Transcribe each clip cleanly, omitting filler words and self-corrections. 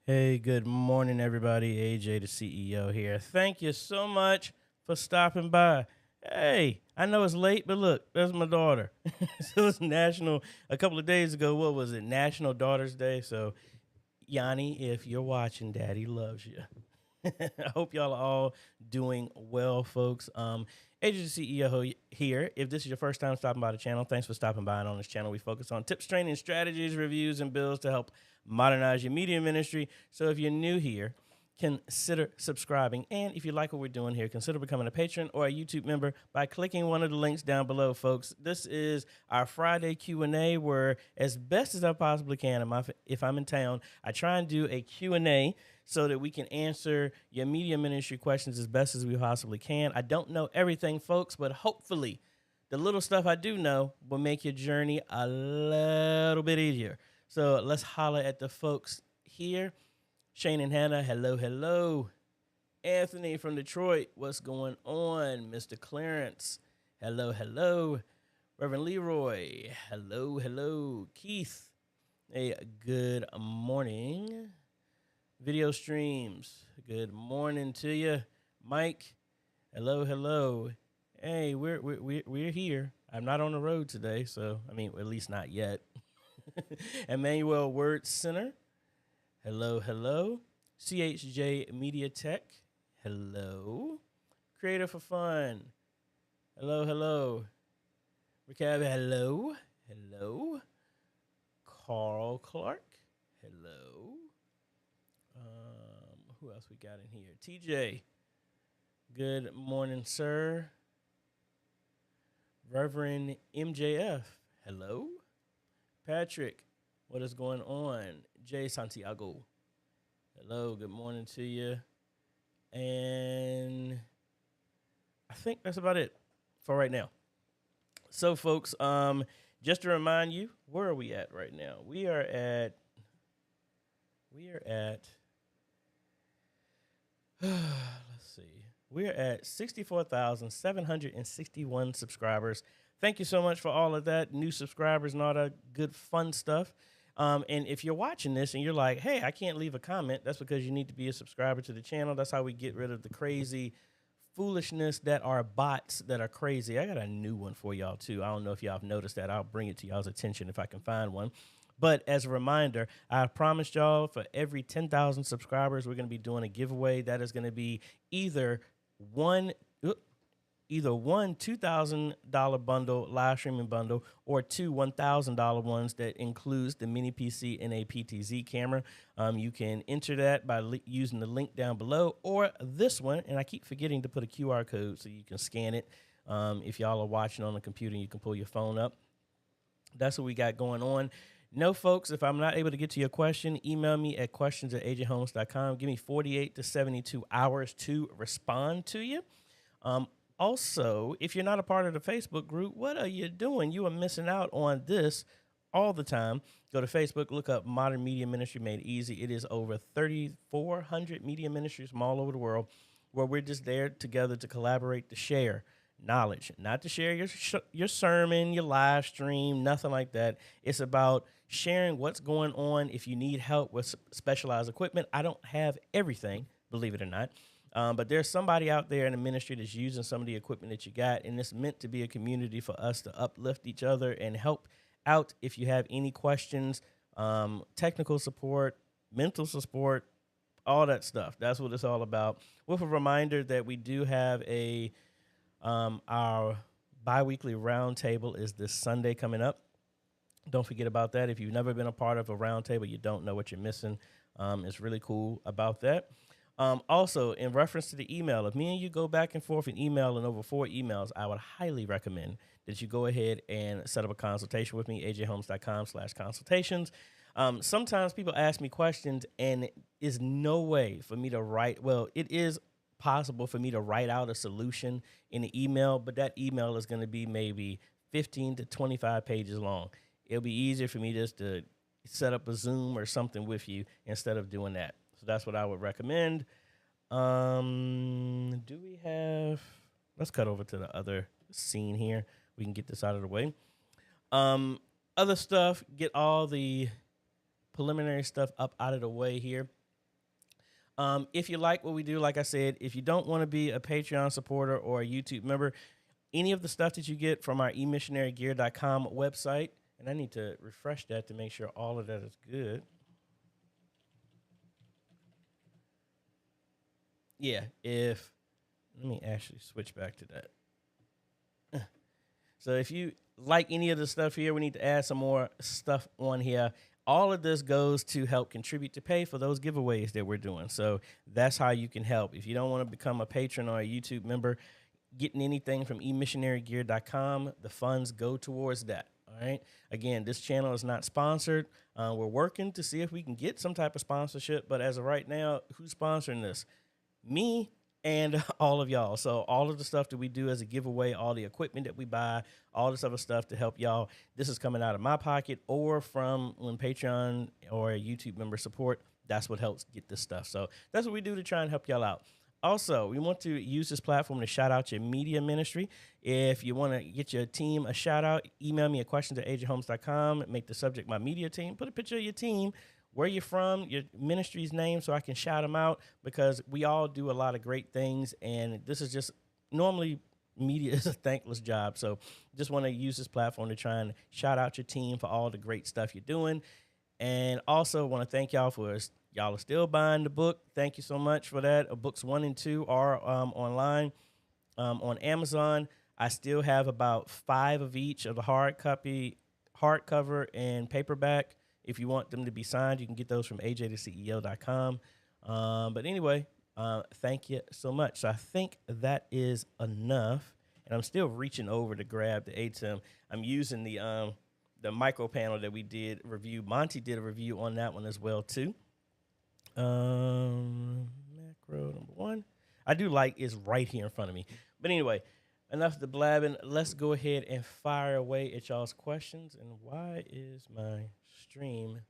Hey, good morning, everybody. AJ, the CEO here. Thank you so much for stopping by. Hey, I know it's late, but look, that's my daughter. So it's a couple of days ago, what was it? National Daughter's Day. So, Yanni, if you're watching, Daddy loves you. I hope y'all are all doing well, folks. AJ, the CEO here. If this is your first time stopping by the channel, thanks for stopping by. And on this channel, we focus on tips, training, strategies, reviews, and builds to help modernize your media ministry. So if you're new here, consider subscribing. And if you like what we're doing here, consider becoming a patron or a YouTube member by clicking one of the links down below, folks. This is our Friday Q&A where, as best as I possibly can, if I'm in town, I try and do a Q&A so that we can answer your media ministry questions as best as we possibly can. I don't know everything, folks, but hopefully the little stuff I do know will make your journey a little bit easier. So let's holler at the folks here. Shane and Hannah, hello, hello. Anthony from Detroit, what's going on? Mr. Clarence, hello, hello. Reverend Leroy, hello, hello. Keith, hey, good morning. Video streams, good morning to you. Mike, hello, hello. Hey, we're here. I'm not on the road today, so I mean, at least not yet. Emmanuel Word Center, hello, hello. CHJ Media Tech, hello. Creator for Fun, hello, hello. Recap, hello, hello. Carl Clark, hello. Who else we got in here? TJ, good morning, sir. Reverend MJF, hello. Patrick, what is going on? Jay Santiago, hello, good morning to you. And I think that's about it for right now. So, folks, just to remind you, where are we at right now? We are at let's see. We're at 64,761 subscribers. Thank you so much for all of that, new subscribers and all that good fun stuff. And if you're watching this and you're like, hey, I can't leave a comment, that's because you need to be a subscriber to the channel. That's how we get rid of the crazy foolishness that are bots that are crazy. I got a new one for y'all, too. I don't know if y'all have noticed that. I'll bring it to y'all's attention if I can find one. But as a reminder, I promised y'all for every 10,000 subscribers, we're going to be doing a giveaway. That is going to be either one $2,000 bundle, live streaming bundle, or two $1,000 ones that includes the mini PC and a PTZ camera. You can enter that by using the link down below, or this one, and I keep forgetting to put a QR code so you can scan it. If y'all are watching on the computer, you can pull your phone up. That's what we got going on. No, folks, if I'm not able to get to your question, email me at questions@ajhomes.com. Give me 48 to 72 hours to respond to you. Also, if you're not a part of the Facebook group, what are you doing? You are missing out on this all the time. Go to Facebook, look up Modern Media Ministry Made Easy. It is over 3,400 media ministries from all over the world where we're just there together to collaborate, to share knowledge, not to share your sermon, your live stream, nothing like that. It's about sharing what's going on. If you need help with specialized equipment, I don't have everything, believe it or not. But there's somebody out there in the ministry that's using some of the equipment that you got, and it's meant to be a community for us to uplift each other and help out if you have any questions, technical support, mental support, all that stuff. That's what it's all about. With a reminder that we do have our bi-weekly roundtable is this Sunday coming up. Don't forget about that. If you've never been a part of a roundtable, you don't know what you're missing. It's really cool about that. Also, in reference to the email, if me and you go back and forth in email and over 4 emails, I would highly recommend that you go ahead and set up a consultation with me, ajhomes.com/consultations. Sometimes people ask me questions and is no way for me to write. Well, it is possible for me to write out a solution in the email, but that email is going to be maybe 15 to 25 pages long. It'll be easier for me just to set up a Zoom or something with you instead of doing that. So that's what I would recommend. Do we have, let's cut over to the other scene here. We can get this out of the way. Other stuff, get all the preliminary stuff up out of the way here. If you like what we do, like I said, if you don't want to be a Patreon supporter or a YouTube member, any of the stuff that you get from our emissionarygear.com website, and I need to refresh that to make sure all of that is good. Yeah, let me actually switch back to that. So if you like any of the stuff here, we need to add some more stuff on here. All of this goes to help contribute to pay for those giveaways that we're doing. So that's how you can help. If you don't want to become a patron or a YouTube member, getting anything from emissionarygear.com, the funds go towards that. All right. Again, this channel is not sponsored. We're working to see if we can get some type of sponsorship. But as of right now, who's sponsoring this? Me and all of y'all. So all of the stuff that we do as a giveaway, all the equipment that we buy, all this other stuff to help y'all, this is coming out of my pocket or from when Patreon or a YouTube member support. That's what helps get this stuff. So that's what we do to try and help y'all out. Also, we want to use this platform to shout out your media ministry. If you want to get your team a shout out, email me a question to ajhomes.com. Make the subject my media team. Put a picture of your team, where you're from, your ministry's name, so I can shout them out, because we all do a lot of great things. And this is just normally media is a thankless job. So just want to use this platform to try and shout out your team for all the great stuff you're doing. And also want to thank y'all for y'all are still buying the book. Thank you so much for that. Books 1 and 2 are online on Amazon. I still have about 5 of each of the hardcover and paperback. If you want them to be signed, you can get those from AJaytheCEO.com. But anyway, thank you so much. So I think that is enough. And I'm still reaching over to grab the ATEM. I'm using the micro panel that we did review. Monty did a review on that one as well too. Macro number 1. I do like is right here in front of me. But anyway, enough the blabbing. Let's go ahead and fire away at y'all's questions. And why is my stream?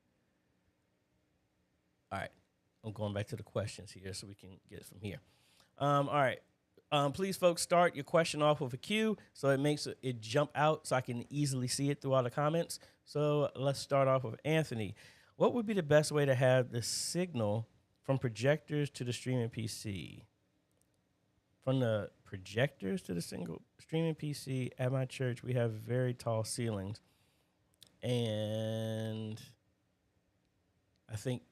All right. I'm going back to the questions here so we can get it from here. All right. Please, folks, start your question off with a Q so it makes it jump out so I can easily see it through all the comments. So let's start off with Anthony. What would be the best way to have the signal from projectors to the streaming PC? From the projectors to the single streaming PC at my church, we have very tall ceilings. And I think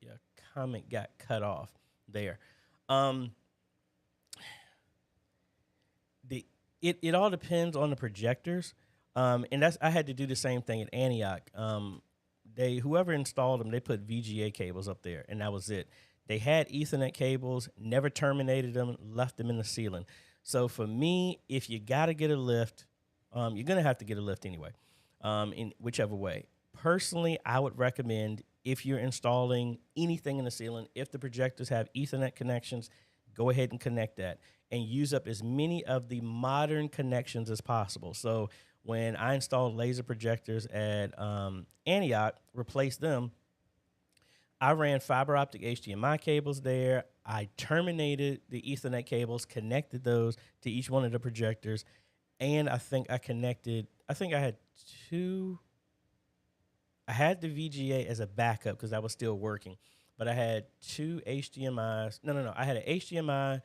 your comment got cut off there. It all depends on the projectors. And I had to do the same thing at Antioch. Whoever installed them, they put VGA cables up there, and that was it. They had Ethernet cables, never terminated them, left them in the ceiling. So for me, if you got to get a lift, you're going to have to get a lift anyway, in whichever way. Personally, I would recommend, if you're installing anything in the ceiling, if the projectors have Ethernet connections, go ahead and connect that and use up as many of the modern connections as possible. So when I installed laser projectors at Antioch, replaced them, I ran fiber optic HDMI cables there. I terminated the Ethernet cables, connected those to each one of the projectors, and I had the VGA as a backup because that was still working, but I had 2 HDMIs. No. I had an HDMI,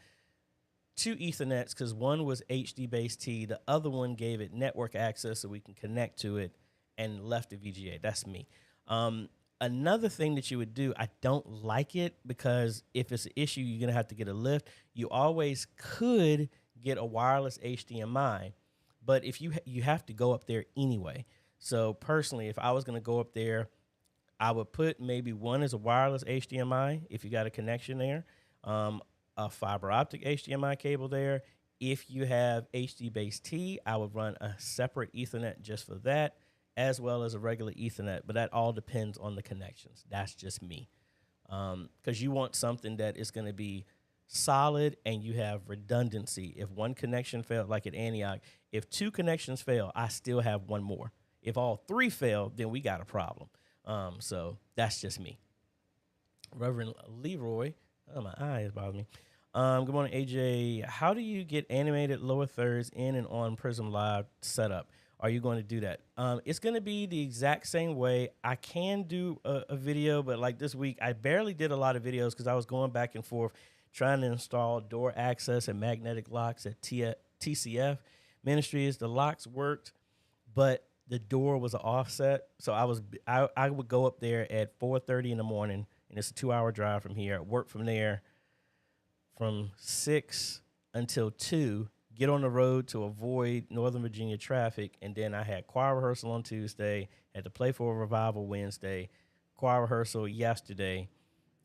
2 Ethernets, because one was HD base T. The other one gave it network access so we can connect to it, and left the VGA. That's me. Another thing that you would do, I don't like it because if it's an issue, you're going to have to get a lift. You always could get a wireless HDMI, but if you have to go up there anyway. So personally, if I was going to go up there, I would put maybe one as a wireless HDMI if you got a connection there, a fiber optic HDMI cable there. If you have HD base T, I would run a separate Ethernet just for that, as well as a regular Ethernet, but that all depends on the connections. That's just me. Because you want something that is going to be solid and you have redundancy. If one connection failed, like at Antioch, if 2 connections fail, I still have one more. If all 3 fail, then we got a problem. So that's just me. Reverend Leroy, my eye is bothering me. Good morning, AJ. How do you get animated lower thirds in and on Prism Live setup? Are you going to do that? It's going to be the exact same way. I can do a video, but like this week, I barely did a lot of videos because I was going back and forth trying to install door access and magnetic locks at TCF Ministries. The locks worked, but the door was an offset. So I would go up there at 4:30 in the morning, and it's a 2-hour drive from here. Work from there from 6 until 2. Get on the road to avoid Northern Virginia traffic, and then I had choir rehearsal on Tuesday, had to play for a revival Wednesday, choir rehearsal yesterday,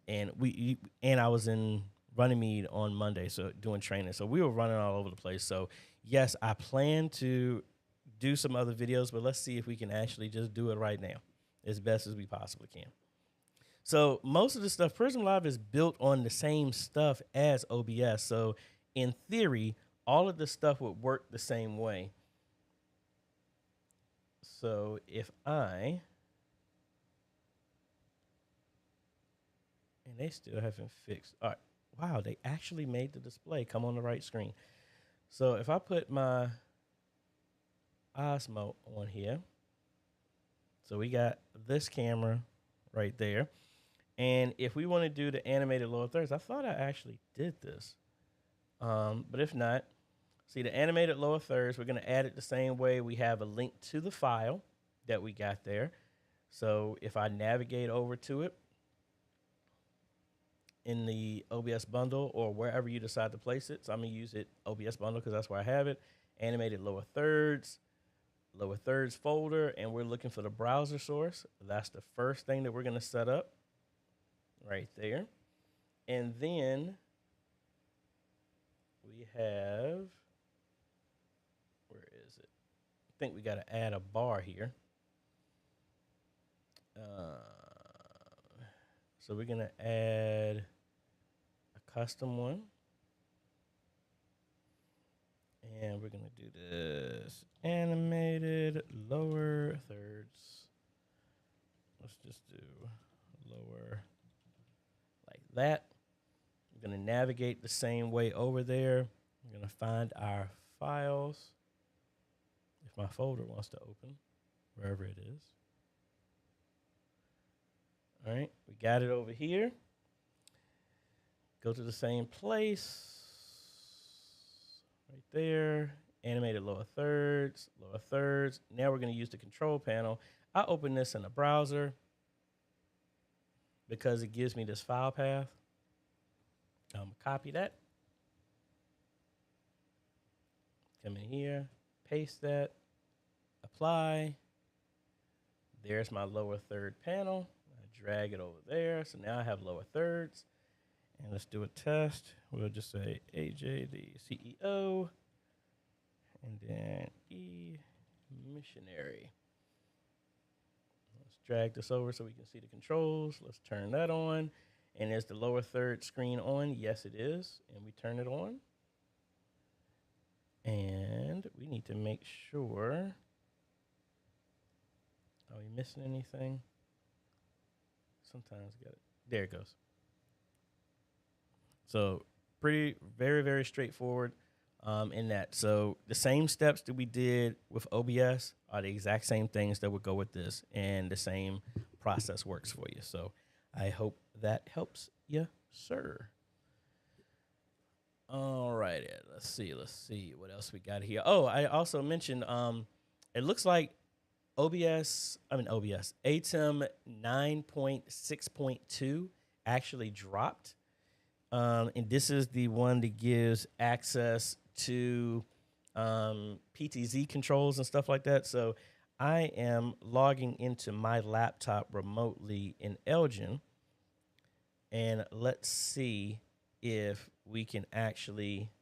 and I was in Runnymede on Monday, so doing training. So we were running all over the place. So yes, I plan to do some other videos, but let's see if we can actually just do it right now as best as we possibly can. So most of the stuff, Prism Live is built on the same stuff as OBS. So in theory, all of this stuff would work the same way. So if and they still haven't fixed. All right, wow, they actually made the display come on the right screen. So if I put my Osmo on here, so we got this camera right there. And if we want to do the animated lower thirds, I thought I actually did this. But if not, see the animated lower thirds, we're going to add it the same way. We have a link to the file that we got there. So if I navigate over to it in the OBS bundle or wherever you decide to place it, so I'm going to use it OBS bundle because that's where I have it, animated lower thirds folder, and we're looking for the browser source. That's the first thing that we're going to set up right there. And then we have, where is it? I think we got to add a bar here. So we're going to add a custom one. And we're going to do this animated lower thirds. Let's just do lower like that. We're going to navigate the same way over there. We're going to find our files. If my folder wants to open, wherever it is. All right, we got it over here. Go to the same place. Right there, animated lower thirds. Now we're going to use the control panel. I open this in a browser because it gives me this file path. I'm going to copy that. Come in here, paste that, apply. There's my lower third panel. I drag it over there. So now I have lower thirds. And let's do a test. We'll just say AJ the CEO. And then E missionary. Let's drag this over so we can see the controls. Let's turn that on. And is the lower third screen on? Yes, it is. And we turn it on. And we need to make sure. Are we missing anything? Sometimes got it. There it goes. So very, very straightforward in that. So the same steps that we did with OBS are the exact same things that would go with this, and the same process works for you. So I hope that helps you, sir. All right, let's see what else we got here. Oh, I also mentioned it looks like ATEM 9.6.2 actually dropped. And this is the one that gives access to PTZ controls and stuff like that. So I am logging into my laptop remotely in Elgin. And let's see if we can actually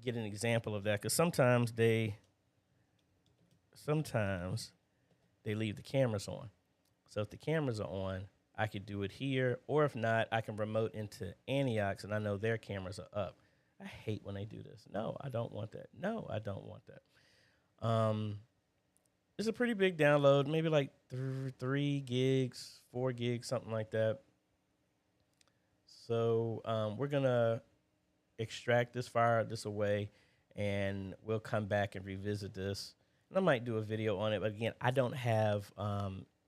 get an example of that. Because sometimes they leave the cameras on. So if the cameras are on, I could do it here, or if not, I can remote into Antioch's, and I know their cameras are up. I hate when they do this. No, I don't want that. No, I don't want that. It's a pretty big download, maybe like 3 gigs, 4 gigs, something like that. So we're going to extract this, fire this away, and we'll come back and revisit this. And I might do a video on it, but again, I don't have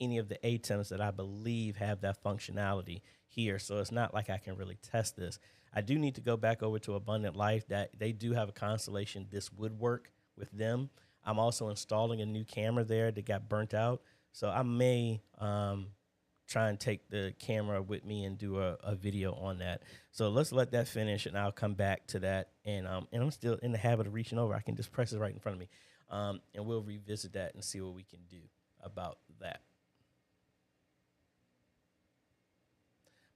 any of the ATEMs that I believe have that functionality here, so it's not like I can really test this. I do need to go back over to Abundant Life. That they do have a constellation. This would work with them. I'm also installing a new camera there that got burnt out, so I may try and take the camera with me and do a video on that. So let's let that finish, and I'll come back to that. And I'm still in the habit of reaching over. I can just press it right in front of me, and we'll revisit that and see what we can do about that.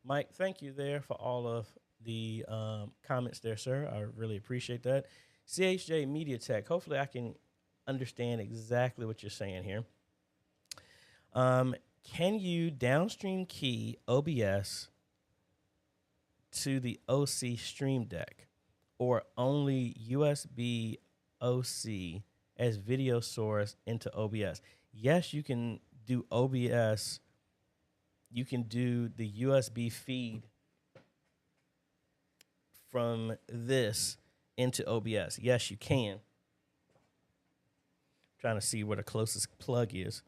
Mike, thank you there for all of the comments there, sir. I really appreciate that. CHJ Media Tech, hopefully I can understand exactly what you're saying here. Can you downstream key OBS to the OC Stream Deck, or only USB OC as video source into OBS? Yes, you can do OBS. You can do the USB feed from this into OBS. Yes, you can. Trying to see where the closest plug is.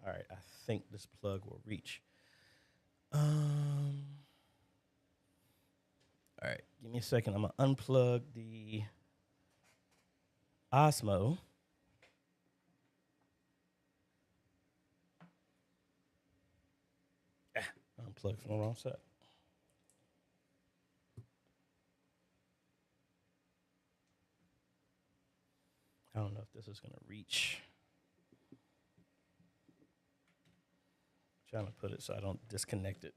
All right, I think this plug will reach. All right, give me a second. I'm gonna unplug the Osmo. Unplugged from the wrong side. I don't know if this is gonna reach. Trying to put it so I don't disconnect it.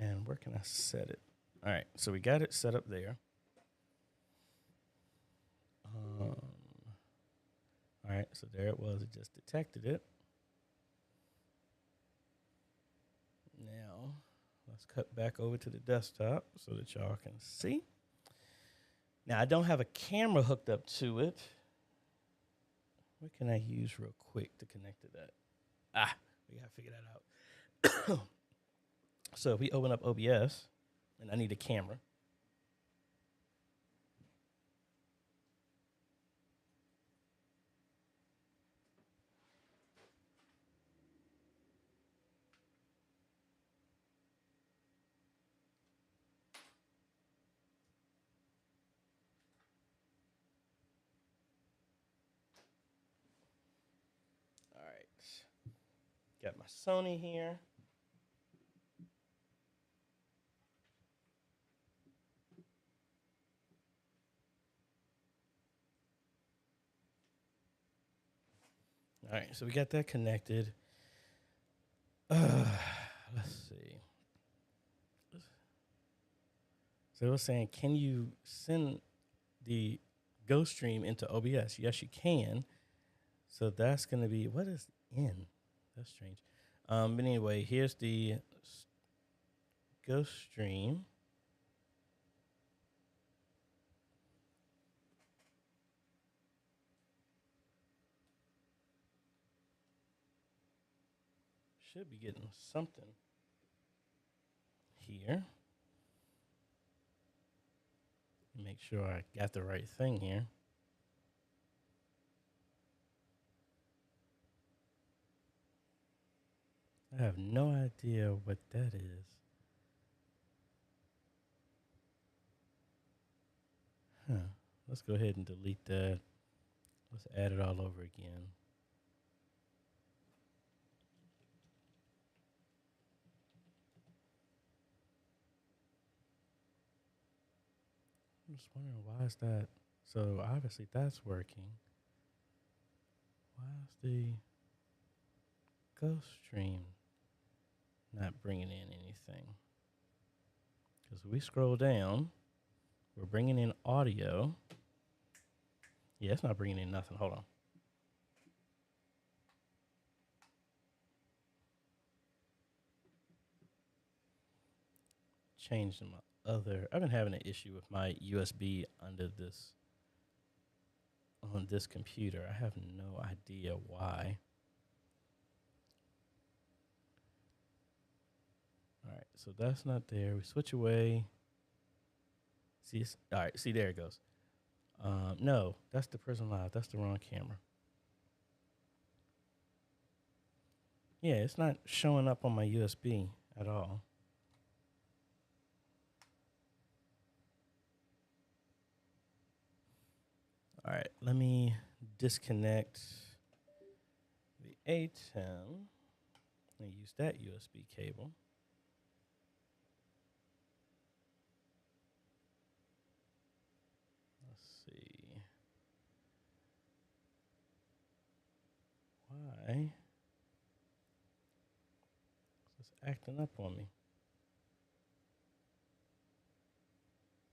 And where can I set it? All right, so we got it set up there. All right, so there it was. It just detected it. Now, let's cut back over to the desktop so that y'all can see. Now, I don't have a camera hooked up to it. What can I use real quick to connect to that? We got to figure that out. So if we open up OBS, and I need a camera. All right. Got my Sony here. All right, so we got that connected. Let's see. So it was saying, can you send the Ghost Stream into OBS? Yes, you can. So that's going to be, what is in? That's strange. But anyway, here's the Ghost Stream. Should be getting something here. Make sure I got the right thing here. I have no idea what that is. Let's go ahead and delete that. Let's add it all over again. I'm just wondering, why is that? So obviously that's working. Why is the Ghost Stream not bringing in anything? Because we scroll down, we're bringing in audio. Yeah, it's not bringing in nothing. Hold on. Changed my other. I've been having an issue with my USB under this, on this computer. I have no idea why. All right, so that's not there. We switch away. See, all right, see, there it goes. No, that's the Prison Live. That's the wrong camera. Yeah, it's not showing up on my USB at all. All right, let me disconnect the A10 and use that USB cable. Let's see. Why? It's acting up on me.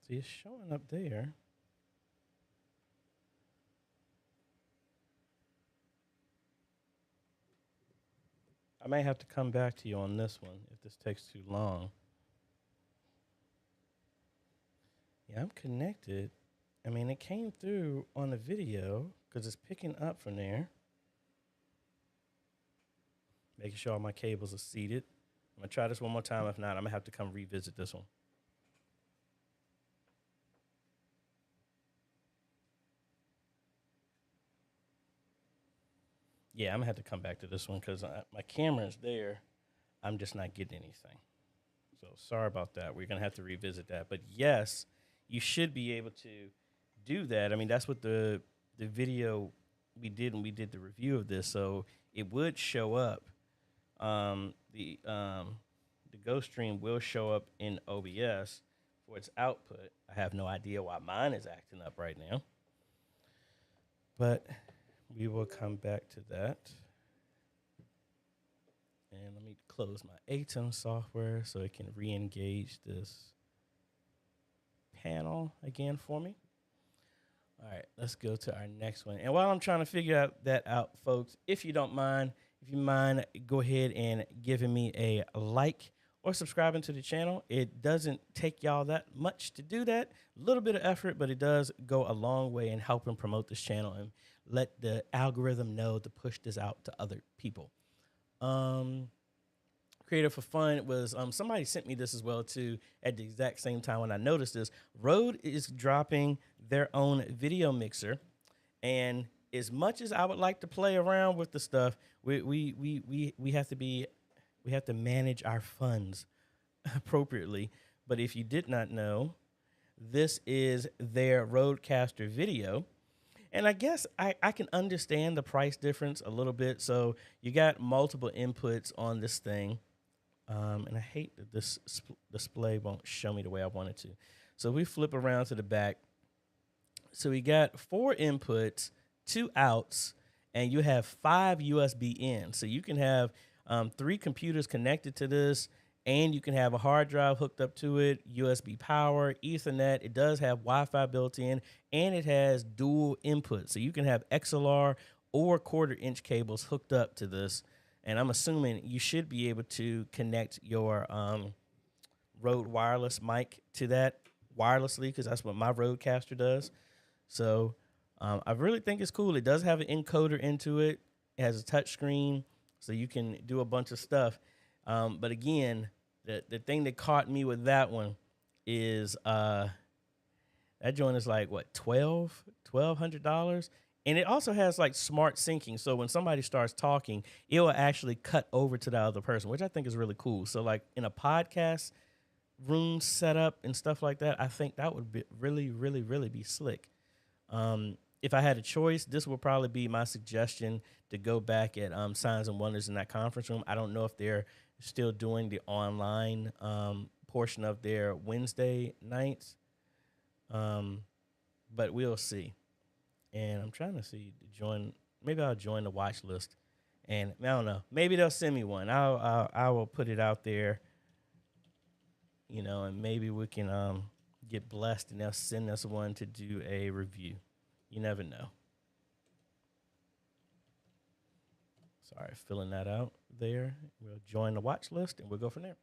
See, it's showing up there. I may have to come back to you on this one if this takes too long. Yeah, I'm connected. I mean, it came through on the video because it's picking up from there. Making sure all my cables are seated. I'm going to try this one more time. If not, I'm going to have to come revisit this one. Yeah, I'm going to have to come back to this one because my camera is there. I'm just not getting anything. So sorry about that. We're going to have to revisit that. But yes, you should be able to do that. I mean, that's what the video we did when we did the review of this. So it would show up. The Ghost Stream will show up in OBS for its output. I have no idea why mine is acting up right now. But we will come back to that. And let me close my ATEM software so it can re-engage this panel again for me. All right, let's go to our next one. And while I'm trying to figure that out, folks, if you don't mind, go ahead and giving me a like or subscribing to the channel. It doesn't take y'all that much to do that. A little bit of effort, but it does go a long way in helping promote this channel and let the algorithm know to push this out to other people. Creative for Fun was somebody sent me this as well too at the exact same time when I noticed this. Rode is dropping their own video mixer, and as much as I would like to play around with the stuff, we have to manage our funds appropriately. But if you did not know, this is their Rodecaster video. And I guess I can understand the price difference a little bit. So you got multiple inputs on this thing. And I hate that this display won't show me the way I want it to. So we flip around to the back. So we got 4 inputs, 2 outs, and you have 5 USB in. So you can have 3 computers connected to this, and you can have a hard drive hooked up to it, USB power, Ethernet. It does have Wi-Fi built in, and it has dual inputs. So you can have XLR or 1/4-inch cables hooked up to this. And I'm assuming you should be able to connect your Rode wireless mic to that wirelessly, because that's what my Rodecaster does. So I really think it's cool. It does have an encoder into it. It has a touch screen, so you can do a bunch of stuff. But again, the thing that caught me with that one is that joint is like, what, $1,200? And it also has like smart syncing. So when somebody starts talking, it will actually cut over to the other person, which I think is really cool. So like in a podcast room setup and stuff like that, I think that would be really, really, really be slick. If I had a choice, this would probably be my suggestion to go back at Signs and Wonders in that conference room. I don't know if they're still doing the online portion of their Wednesday nights, but we'll see. And I'm trying to see to join. Maybe I'll join the watch list, and I don't know. Maybe they'll send me one. I will put it out there, and maybe we can get blessed, and they'll send us one to do a review. You never know. Sorry, filling that out there. We'll join the watch list, and we'll go from there.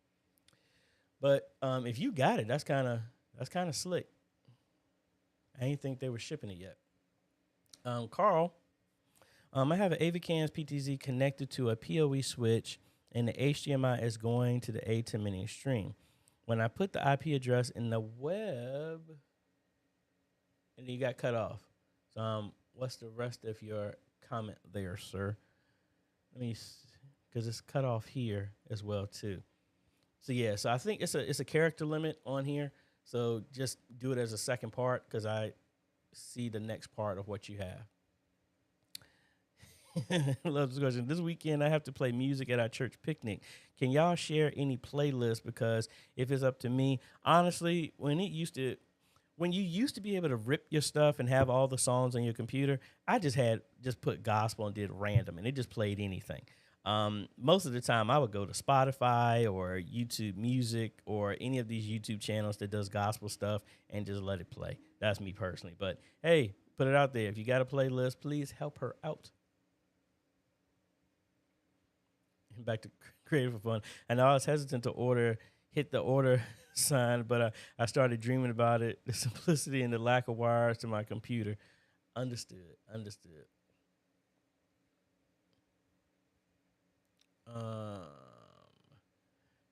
But if you got it, that's kind of slick. I didn't think they were shipping it yet. Carl, I have an AVCANS PTZ connected to a PoE switch, and the HDMI is going to the A10 mini stream. When I put the IP address in the web, and you got cut off. So, what's the rest of your comment there, sir? Let me, because it's cut off here as well too. So yeah, so I think it's a character limit on here. So just do it as a second part, because I see the next part of what you have. Love this question. This weekend, I have to play music at our church picnic. Can y'all share any playlists? Because if it's up to me, honestly, when you used to be able to rip your stuff and have all the songs on your computer, I just put gospel and did random, and it just played anything. Most of the time, I would go to Spotify or YouTube Music or any of these YouTube channels that does gospel stuff and just let it play. That's me personally. But hey, put it out there. If you got a playlist, please help her out. Back to Creative for Fun. I know I was hesitant to hit the order sign, but I started dreaming about it, the simplicity and the lack of wires to my computer. Understood.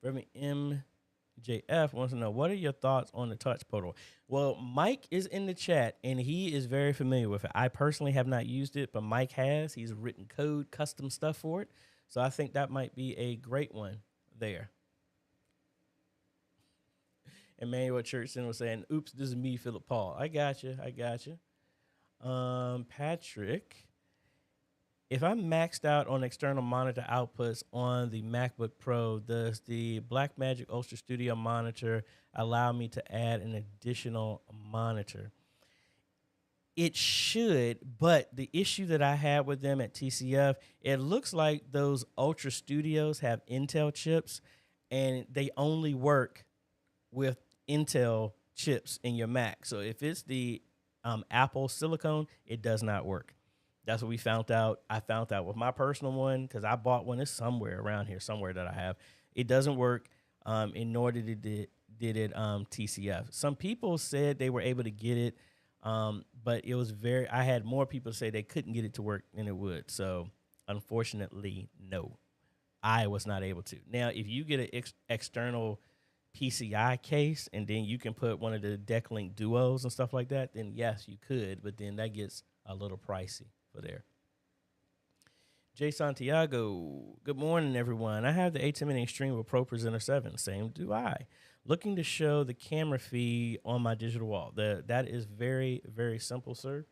Reverend MJF wants to know, what are your thoughts on the touch portal? Well, Mike is in the chat, and he is very familiar with it. I personally have not used it, but Mike has. He's written code, custom stuff for it. So I think that might be a great one there. Emmanuel Churchson was saying, oops, this is me, Philip Paul. I got you. Patrick, if I'm maxed out on external monitor outputs on the MacBook Pro, does the Blackmagic Ultra Studio monitor allow me to add an additional monitor? It should, but the issue that I had with them at TCF, it looks like those Ultra Studios have Intel chips, and they only work with Intel chips in your Mac. So if it's the Apple silicone, it does not work. That's what we found out. I found out with my personal one because I bought one. It's somewhere around here, somewhere that I have. It doesn't work, and nor did it TCF. Some people said they were able to get it, but it was I had more people say they couldn't get it to work than it would. So unfortunately, no, I was not able to. Now, if you get an external PCI case and then you can put one of the DeckLink Duos and stuff like that, then yes, you could, but then that gets a little pricey for there. Jay Santiago, good morning, everyone. I have the A10 Extreme with Pro Presenter 7. Same do I. Looking to show the camera feed on my digital wall. That is very, very simple, sir.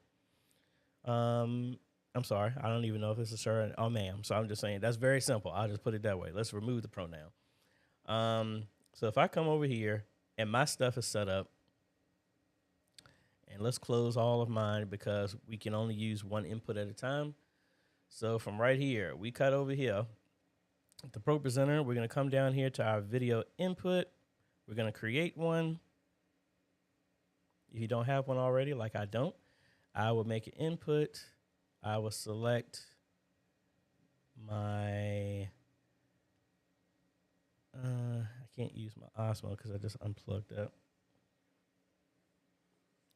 I'm sorry. I don't even know if it's a sir or ma'am. So I'm just saying that's very simple. I'll just put it that way. Let's remove the pronoun. So if I come over here and my stuff is set up, and let's close all of mine because we can only use one input at a time. So from right here, we cut over here. The Pro Presenter, we're going to come down here to our video input. We're going to create one. If you don't have one already, like I don't, I will make an input. I will select my, I can't use my Osmo because I just unplugged that.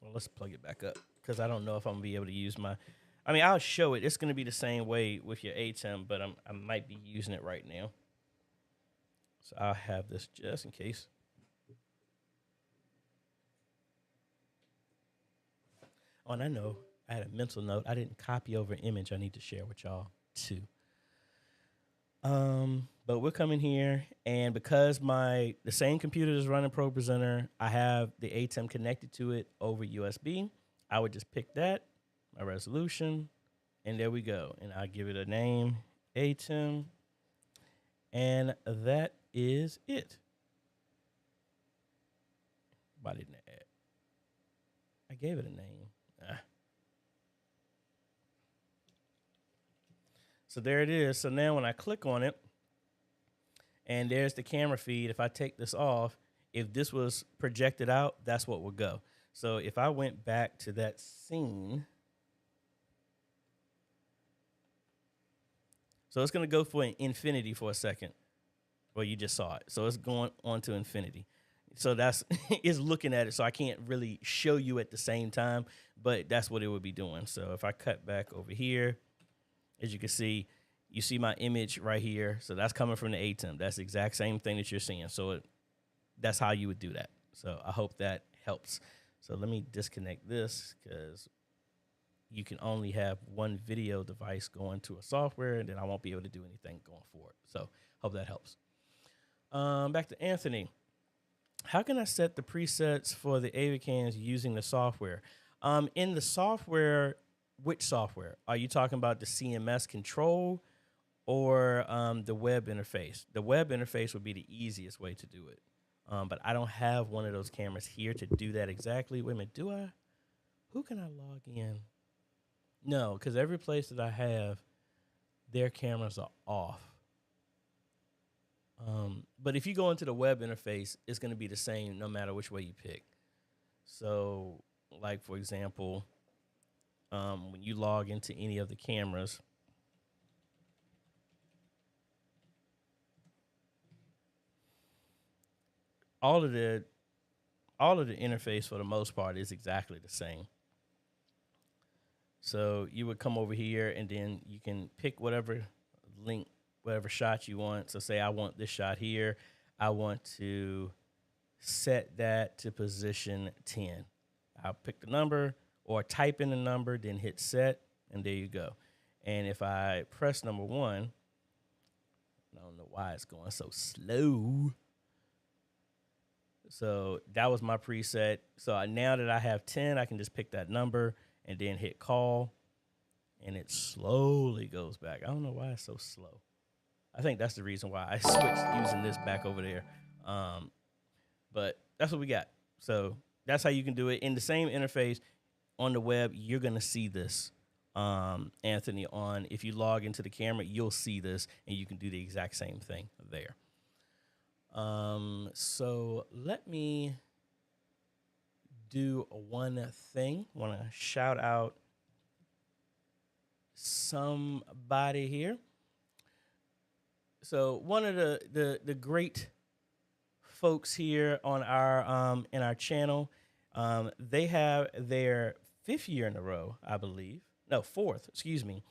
Well, let's plug it back up because I don't know if I'm going to be able to use I'll show it. It's going to be the same way with your ATEM, but I might be using it right now. So I'll have this just in case. Oh, and I know I had a mental note. I didn't copy over an image I need to share with y'all too. But we're coming here, and because the same computer is running Pro Presenter, I have the ATEM connected to it over USB. I would just pick that, my resolution, and there we go. And I'll give it a name, ATEM, and that is it. Why didn't I add? I gave it a name. So there it is. So now when I click on it, and there's the camera feed, if I take this off, if this was projected out, that's what would go. So if I went back to that scene, so it's going to go for an infinity for a second. Well, you just saw it. So it's going on to infinity. So that's it's looking at it. So I can't really show you at the same time, but that's what it would be doing. So if I cut back over here, as you can see, you see my image right here. So that's coming from the ATEM. That's the exact same thing that you're seeing. So that's how you would do that. So I hope that helps. So let me disconnect this because you can only have one video device going to a software, and then I won't be able to do anything going forward. So hope that helps. Back to Anthony. How can I set the presets for the AV cams using the software? In the software, which software? Are you talking about the CMS control or the web interface? The web interface would be the easiest way to do it. But I don't have one of those cameras here to do that exactly. Wait a minute, do I? Who can I log in? No, because every place that I have, their cameras are off. But if you go into the web interface, it's going to be the same no matter which way you pick. So, like, for example, when you log into any of the cameras, all of the interface for the most part is exactly the same. So you would come over here and then you can pick whatever link, whatever shot you want. So say I want this shot here. I want to set that to position 10. I'll pick the number or type in the number, then hit set, and there you go. And if I press number 1, I don't know why it's going so slow. So that was my preset. So now that I have 10, I can just pick that number and then hit call, and it slowly goes back. I don't know why it's so slow. I think that's the reason why I switched using this back over there. But that's what we got. So that's how you can do it. In the same interface on the web, you're going to see this, Anthony, on. If you log into the camera, you'll see this, and you can do the exact same thing there. So let me do one thing. I want to shout out somebody here. So one of the great folks here on our in our channel, they have their 5th year in a row, I believe. No, 4th, excuse me.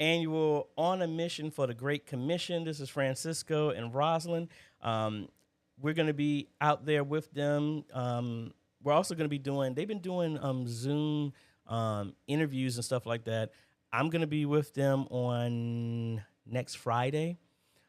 Annual On a Mission for the Great Commission. This is Francisco and Rosalind. We're going to be out there with them. We're also going to be they've been doing Zoom interviews and stuff like that. I'm going to be with them on next Friday.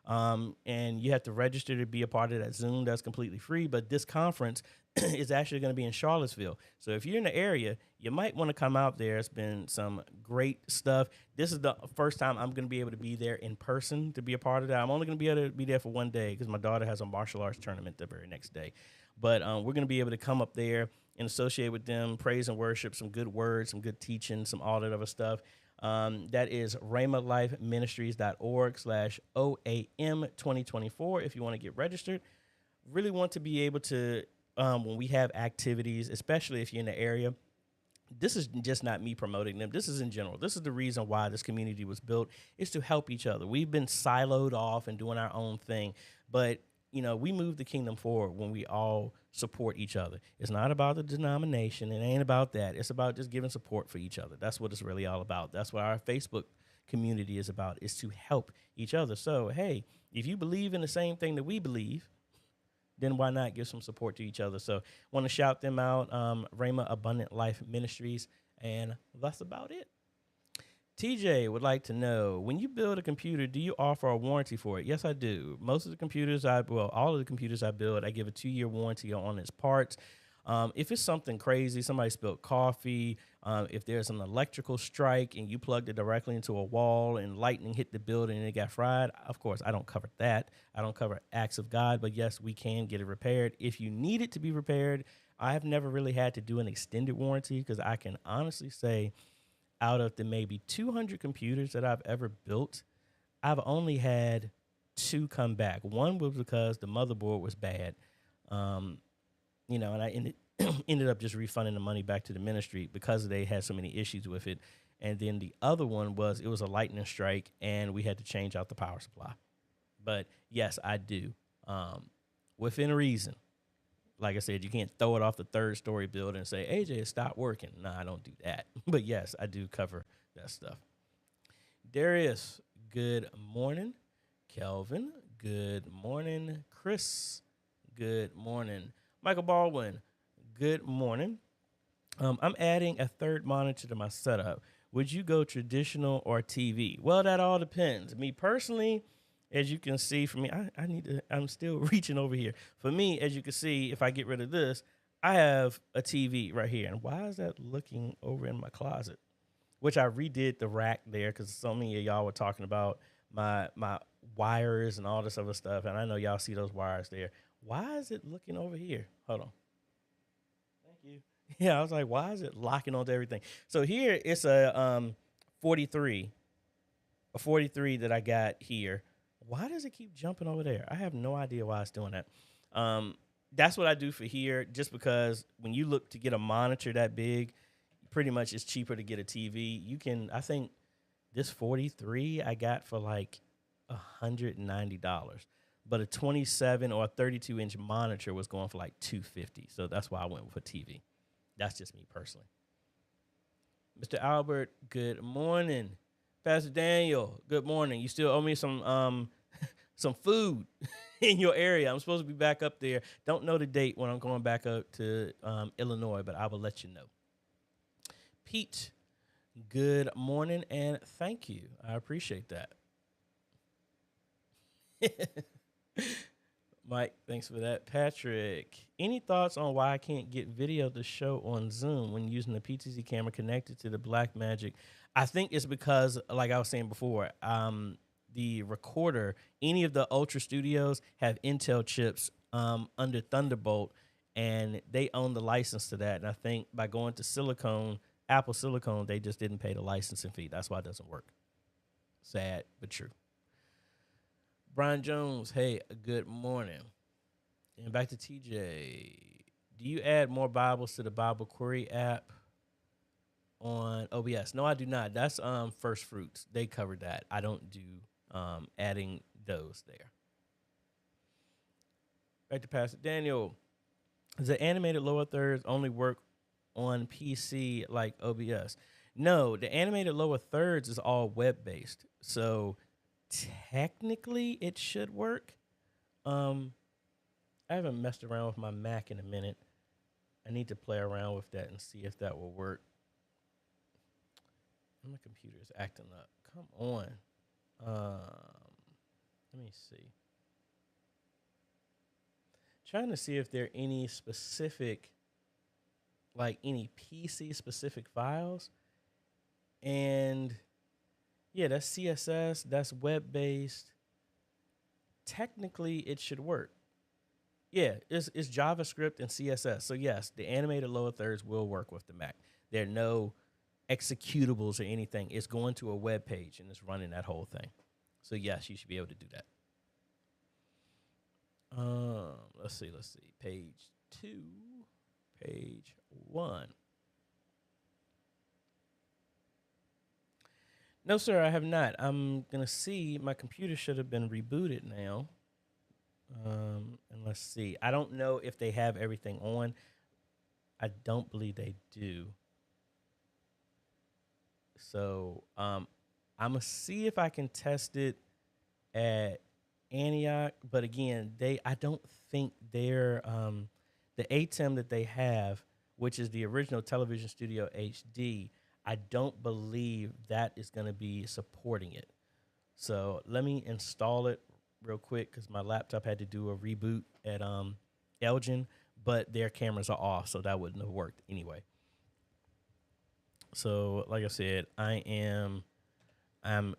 And you have to register to be a part of that Zoom. That's completely free. But this conference is actually going to be in Charlottesville. So if you're in the area, you might want to come out there. It's been some great stuff. This is the first time I'm going to be able to be there in person to be a part of that. I'm only going to be able to be there for one day because my daughter has a martial arts tournament the very next day. But we're going to be able to come up there and associate with them, praise and worship, some good words, some good teaching, some all that other stuff. That is rhemalifeministries.org/OAM2024 if you want to get registered. Really want to be able to, when we have activities, especially if you're in the area, this is just not me promoting them. This is in general. This is the reason why this community was built, is to help each other. We've been siloed off and doing our own thing, but we move the kingdom forward when we all support each other. It's not about the denomination. It ain't about that. It's about just giving support for each other. That's what it's really all about. That's what our Facebook community is about, is to help each other. So, hey, if you believe in the same thing that we believe, then why not give some support to each other? So want to shout them out, Rhema Abundant Life Ministries, and that's about it. TJ would like to know, when you build a computer, do you offer a warranty for it? Yes, I do. Most of the computers all of the computers I build, I give a 2-year warranty on its parts. If it's something crazy, somebody spilled coffee, if there's an electrical strike and you plugged it directly into a wall and lightning hit the building and it got fried, of course, I don't cover that. I don't cover acts of God, but yes, we can get it repaired. If you need it to be repaired, I have never really had to do an extended warranty, because I can honestly say, out of the maybe 200 computers that I've ever built, I've only had 2 come back. One was because the motherboard was bad, and I ended up just refunding the money back to the ministry because they had so many issues with it. And then the other one was, it was a lightning strike, and we had to change out the power supply. But yes, I do, within reason. Like I said, you can't throw it off the 3rd-story building and say, AJ, it stopped working. No, I don't do that. But yes, I do cover that stuff. Darius, good morning. Kelvin, good morning. Chris, good morning. Michael Baldwin, good morning. I'm adding a 3rd monitor to my setup. Would you go traditional or TV? Well, that all depends. Me personally, as you can see for me, I'm still reaching over here. For me, as you can see, if I get rid of this, I have a TV right here. And why is that looking over in my closet? which I redid the rack there because so many of y'all were talking about my wires and all this other stuff, and I know y'all see those wires there. Why is it looking over here? Hold on. Thank you. Yeah, I was like, why is it locking onto everything? So here it's a 43, a 43 that I got here. Why does it keep jumping over there? I have no idea why it's doing that. That's what I do for here, just because when you look to get a monitor that big, pretty much it's cheaper to get a TV. You can, I think this 43 I got for like $190, but a 27 or a 32-inch monitor was going for like $250. So that's why I went with a TV. That's just me personally. Mr. Albert, good morning. Pastor Daniel, good morning. You still owe me some food in your area. I'm supposed to be back up there. Don't know the date when I'm going back up to Illinois, but I will let you know. Pete, good morning and thank you. I appreciate that. Mike, thanks for that. Patrick, any thoughts on why I can't get video to show on Zoom when using the PTZ camera connected to the Blackmagic? I think it's because, like I was saying before, the recorder, any of the Ultra Studios have Intel chips under Thunderbolt, and they own the license to that. And I think by going to silicone, Apple silicone, they just didn't pay the licensing fee. That's why it doesn't work. Sad, but true. Brian Jones, hey, good morning. And back to TJ. Do you add more Bibles to the Bible Query app on OBS? No, I do not. That's First Fruits. They covered that. I don't do adding those there. Back to Pastor Daniel. Does the animated lower thirds only work on PC like OBS? No, the animated lower thirds is all web-based. So technically it should work. I haven't messed around with my Mac in a minute. I need to play around with that and see if that will work. My computer is acting up. Come on. Let me see. Trying to see if there are any specific, like any PC specific files. And yeah, that's CSS, that's web-based. Technically, it should work. Yeah, it's JavaScript and CSS. So yes, the animated lower thirds will work with the Mac. There are no executables or anything. It's going to a web page and it's running that whole thing. So yes, you should be able to do that. Let's see. Page 2, page 1. No, sir, I have not. I'm going to see. My computer should have been rebooted now. And let's see. I don't know if they have everything on. I don't believe they do. So I'm going to see if I can test it at Antioch. But again, I don't think they're the ATEM that they have, which is the original Television Studio HD, I don't believe that is going to be supporting it. So let me install it real quick because my laptop had to do a reboot at Elgin, but their cameras are off, so that wouldn't have worked anyway. So like I said, I'm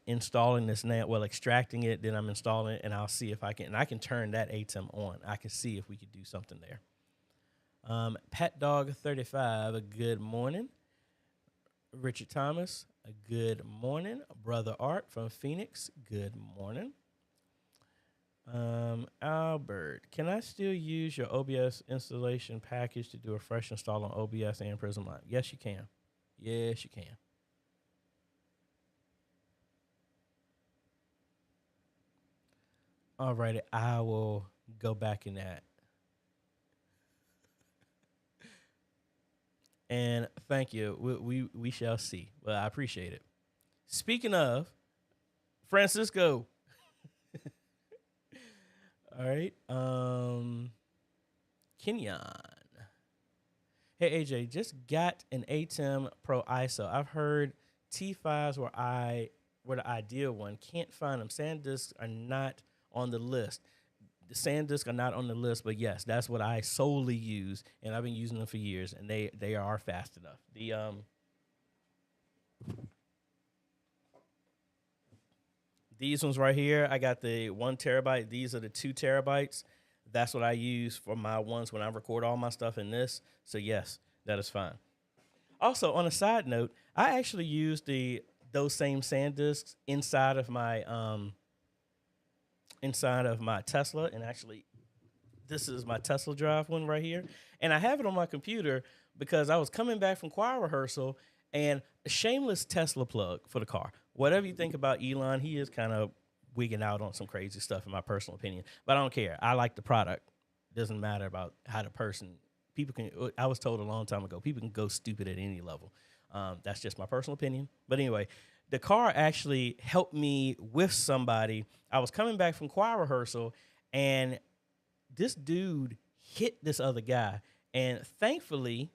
installing this now, well, extracting it, then I'm installing it, and I'll see if I can, and I can turn that ATEM on. I can see if we could do something there. Pat Dog 35, a good morning. Richard Thomas, a good morning. Brother Art from Phoenix, good morning. Albert, can I still use your OBS installation package to do a fresh install on OBS and Prism Live? Yes, you can. Yes, you can. All righty, I will go back in that. And thank you. We shall see. Well, I appreciate it. Speaking of, Francisco. All right. Kenyon. Hey, AJ, just got an ATEM Pro ISO. I've heard T5s were the ideal one. Can't find them. SanDisks are not on the list. The SanDisks are not on the list, but yes, that's what I solely use, and I've been using them for years, and they are fast enough. These ones right here, I got the 1 terabyte. These are the 2 terabytes. That's what I use for my ones when I record all my stuff in this. So yes, that is fine. Also, on a side note, I actually use those same SanDisks inside of my Tesla, and actually, this is my Tesla drive one right here, and I have it on my computer because I was coming back from choir rehearsal, and a shameless Tesla plug for the car. Whatever you think about Elon, he is kind of wigging out on some crazy stuff, in my personal opinion, but I don't care. I like the product. Doesn't matter about how the person. People can. I was told a long time ago, people can go stupid at any level. That's just my personal opinion. But anyway, the car actually helped me with somebody. I was coming back from choir rehearsal, and this dude hit this other guy. And thankfully,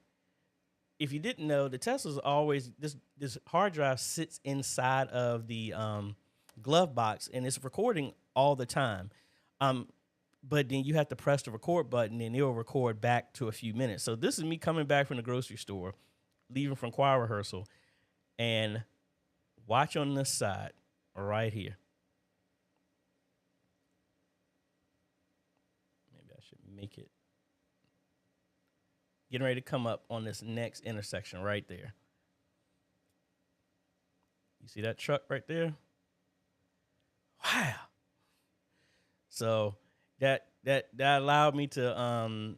if you didn't know, the Tesla's always this hard drive sits inside of the glove box, and it's recording all the time. But then you have to press the record button, and it'll record back to a few minutes. So this is me coming back from the grocery store, leaving from choir rehearsal, and watch on this side right here. Maybe I should make it. Getting ready to come up on this next intersection right there. You see that truck right there? Wow. So that allowed me to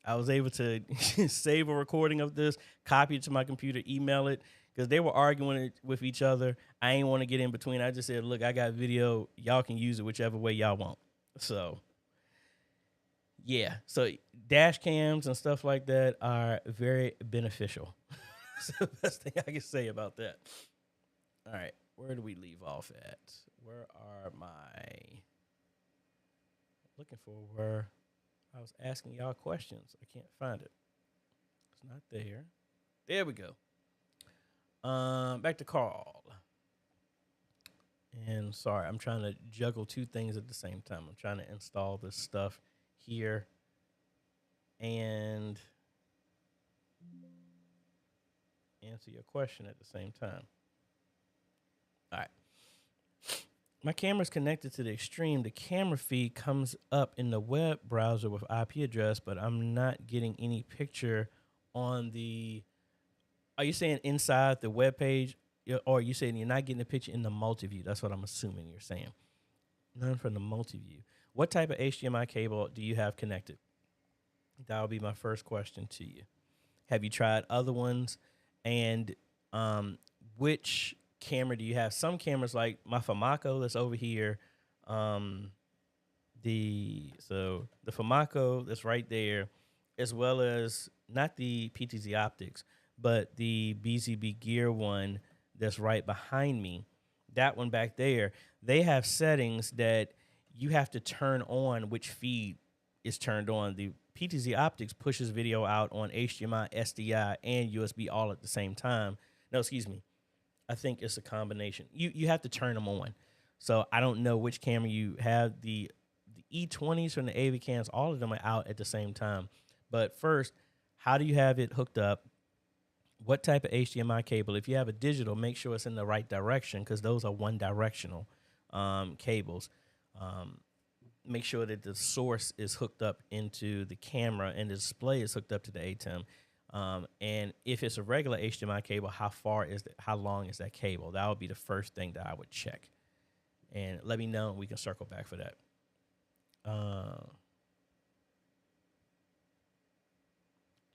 I was able to save a recording of this, copy it to my computer, email it, because they were arguing with each other. I ain't want to get in between. I just said, look, I got video. Y'all can use it whichever way y'all want. So yeah, so dash cams and stuff like that are very beneficial. That's the best thing I can say about that. All right, where do we leave off at? Where are looking for where I was asking y'all questions. I can't find it. It's not there. There we go. Back to Carl. And sorry, I'm trying to juggle two things at the same time. I'm trying to install this stuff here and answer your question at the same time. All right. My camera's connected to the Extreme. The camera feed comes up in the web browser with IP address, but I'm not getting any picture on the. Are you saying inside the web page, or are you saying you're not getting a picture in the multi-view? That's what I'm assuming you're saying. None from the multi-view. What type of HDMI cable do you have connected? That would be my first question to you. Have you tried other ones? And which camera do you have? Some cameras, like my Famaco that's over here, the Famaco that's right there, as well as not the PTZ Optics, but the BZB Gear one that's right behind me. That one back there, they have settings that you have to turn on which feed is turned on. The PTZ Optics pushes video out on HDMI, SDI, and USB all at the same time. No, excuse me. I think it's a combination. You have to turn them on. So I don't know which camera you have. The E20s from the AV cams, all of them are out at the same time. But first, how do you have it hooked up? What type of HDMI cable? If you have a digital, make sure it's in the right direction, because those are one-directional cables. Make sure that the source is hooked up into the camera and the display is hooked up to the ATEM. And if it's a regular HDMI cable, how long is that cable? That would be the first thing that I would check. And let me know, and we can circle back for that.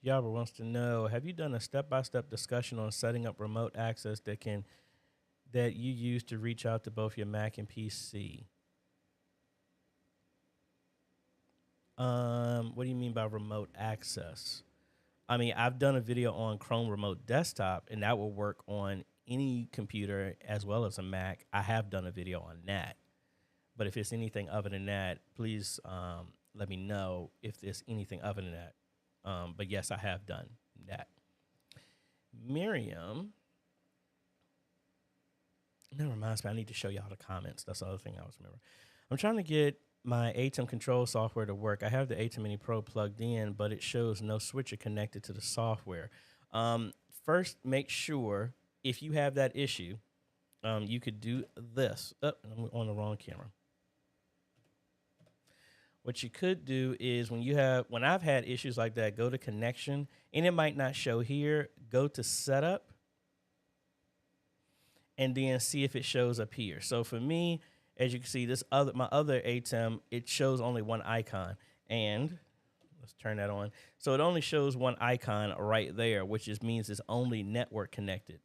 Yabba wants to know, have you done a step-by-step discussion on setting up remote access that you use to reach out to both your Mac and PC? What do you mean by remote access? I mean, I've done a video on Chrome Remote Desktop, and that will work on any computer as well as a Mac. I have done a video on that. But if it's anything other than that, please let me know if there's anything other than that. But yes, I have done that. Miriam. That reminds me, I need to show y'all the comments. That's the other thing I was remembering. I'm trying to get my ATEM control software to work. I have the ATEM Mini Pro plugged in, but it shows no switcher connected to the software. First, make sure, if you have that issue, you could do this. Oh, I'm on the wrong camera. What you could do is when I've had issues like that, go to connection, and it might not show here. Go to setup, and then see if it shows up here. So for me, as you can see, my other ATEM, it shows only one icon, and let's turn that on. So it only shows one icon right there, which means it's only network connected.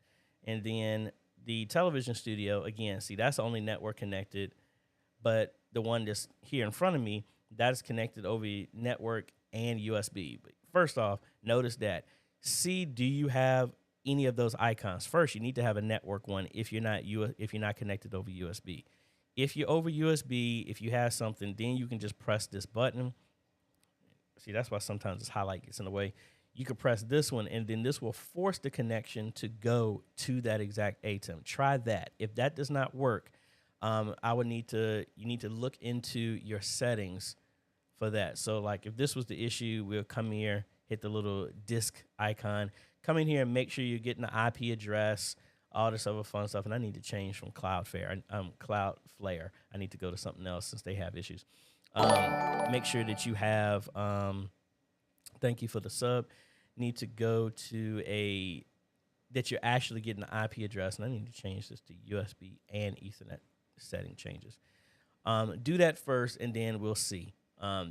And then the television studio, again, see, that's only network connected, but the one that's here in front of me, that is connected over network and USB. But first off, notice that. See, do you have any of those icons? First, you need to have a network one if you're not connected over USB. If you're over USB, if you have something, then you can just press this button. See, that's why sometimes this highlight gets in the way. You can press this one, and then this will force the connection to go to that exact ATEM. Try that. If that does not work, you need to look into your settings for that. So like if this was the issue, we'll come here, hit the little disk icon, come in here and make sure you're getting the IP address, all this other fun stuff. And I need to change from Cloudflare. I need to go to something else since they have issues. Make sure that you have, thank you for the sub, need to go to that you're actually getting the IP address. And I need to change this to USB and Ethernet setting changes. Do that first, and then we'll see.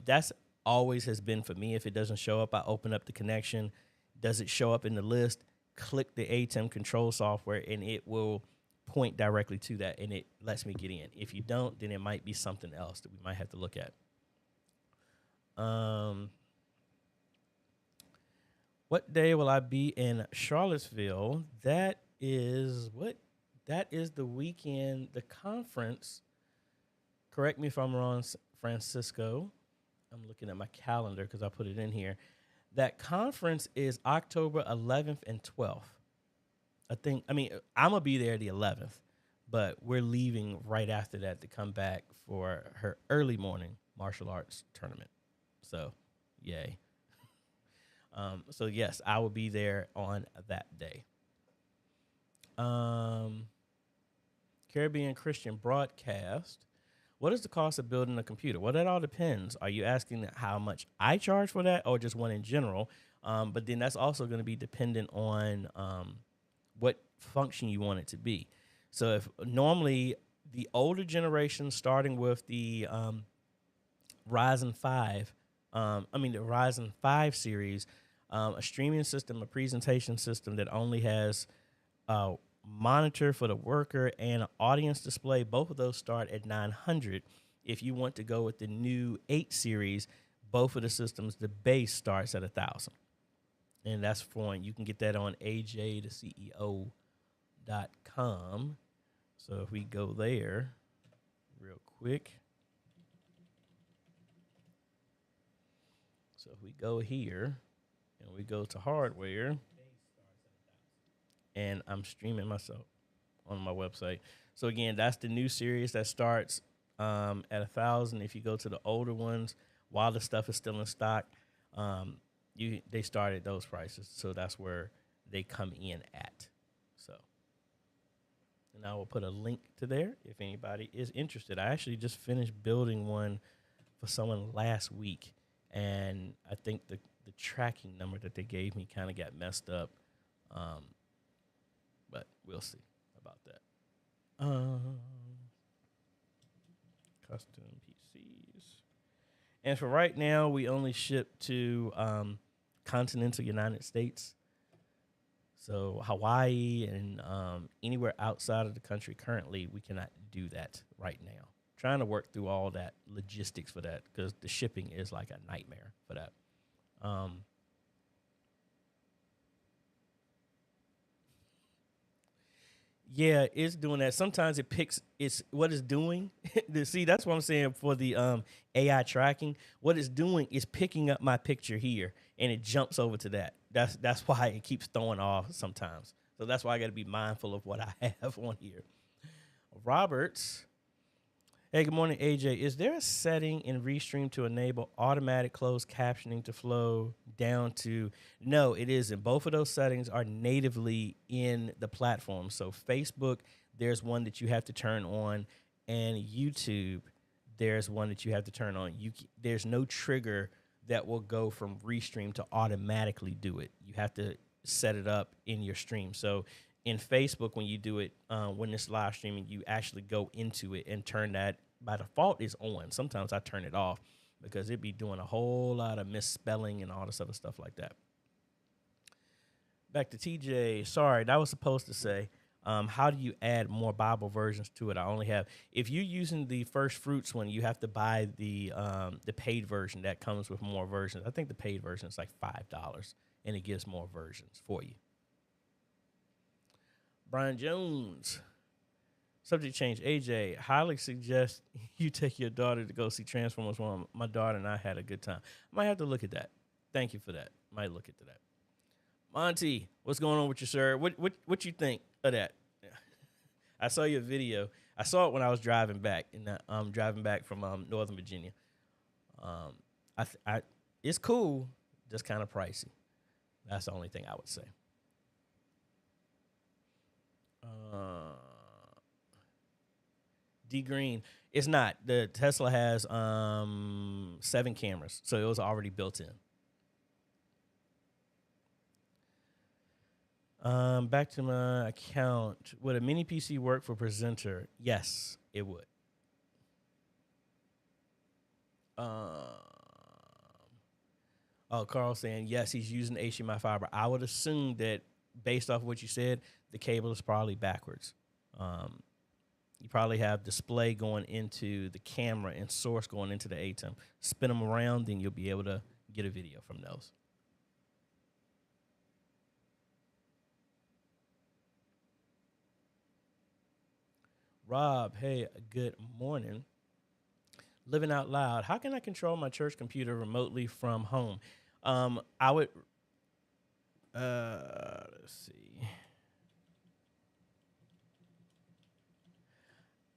That's always has been for me. If it doesn't show up, I open up the connection. Does it show up in the list? Click the ATEM control software, and it will point directly to that, and it lets me get in. If you don't, then it might be something else that we might have to look at. What day will I be in Charlottesville? That is the weekend, the conference. Correct me if I'm wrong, Francisco. I'm looking at my calendar because I put it in here. That conference is October 11th and 12th. I'm going to be there the 11th, but we're leaving right after that to come back for her early morning martial arts tournament. So, yay. So, yes, I will be there on that day. Caribbean Christian Broadcast. What is the cost of building a computer? Well, that all depends. Are you asking how much I charge for that or just one in general? But then that's also going to be dependent on what function you want it to be. So if normally the older generation, starting with the Ryzen 5, the Ryzen 5 series, a streaming system, a presentation system that only has monitor for the worker and an audience display, both of those start at $900. If you want to go with the new 8 series, both of the systems, the base starts at $1,000. And that's foreign. You can get that on AJaytheCEO.com. So if we go there real quick. So if we go here and we go to hardware, and I'm streaming myself on my website. So again, that's the new series that starts at $1,000. If you go to the older ones, while the stuff is still in stock, they start at those prices. So that's where they come in at. So, and I will put a link to there if anybody is interested. I actually just finished building one for someone last week, and I think the tracking number that they gave me kind of got messed up. But we'll see about that. Custom PCs. And for right now, we only ship to continental United States. So Hawaii and anywhere outside of the country currently, we cannot do that right now. Trying to work through all that logistics for that because the shipping is like a nightmare for that. Yeah, it's doing that. Sometimes it's what it's doing. See, that's what I'm saying for the AI tracking. What it's doing is picking up my picture here, and it jumps over to that. That's why it keeps throwing off sometimes. So that's why I got to be mindful of what I have on here. Roberts. Hey, good morning, AJ. Is there a setting in Restream to enable automatic closed captioning to flow down to? No, it isn't. Both of those settings are natively in the platform. So Facebook, there's one that you have to turn on, and YouTube, there's one that you have to turn on. There's no trigger that will go from Restream to automatically do it. You have to set it up in your stream. So in Facebook, when you do it, when it's live streaming, you actually go into it and turn that. By default is on. Sometimes I turn it off because it'd be doing a whole lot of misspelling and all this other stuff like that. Back to TJ. Sorry, that was supposed to say, how do you add more Bible versions to it? I only have, if you're using the First Fruits one, you have to buy the paid version that comes with more versions. I think the paid version is like $5, and it gives more versions for you. Brian Jones. Subject change. AJ, highly suggest you take your daughter to go see Transformers 1. My daughter and I had a good time. Might have to look at that. Thank you for that. Might look into that. Monty, what's going on with you, sir? What you think of that? I saw your video. I saw it when I was driving back, and I'm driving back from Northern Virginia. It's cool, just kind of pricey. That's the only thing I would say. D Green, it's not. The Tesla has 7 cameras, so it was already built in. Back to my account. Would a mini PC work for presenter? Yes, it would. Carl saying yes, he's using HDMI fiber. I would assume that based off of what you said, the cable is probably backwards. You probably have display going into the camera and source going into the ATEM. Spin them around, then you'll be able to get a video from those. Rob, hey, good morning. Living out loud. How can I control my church computer remotely from home? I would, let's see.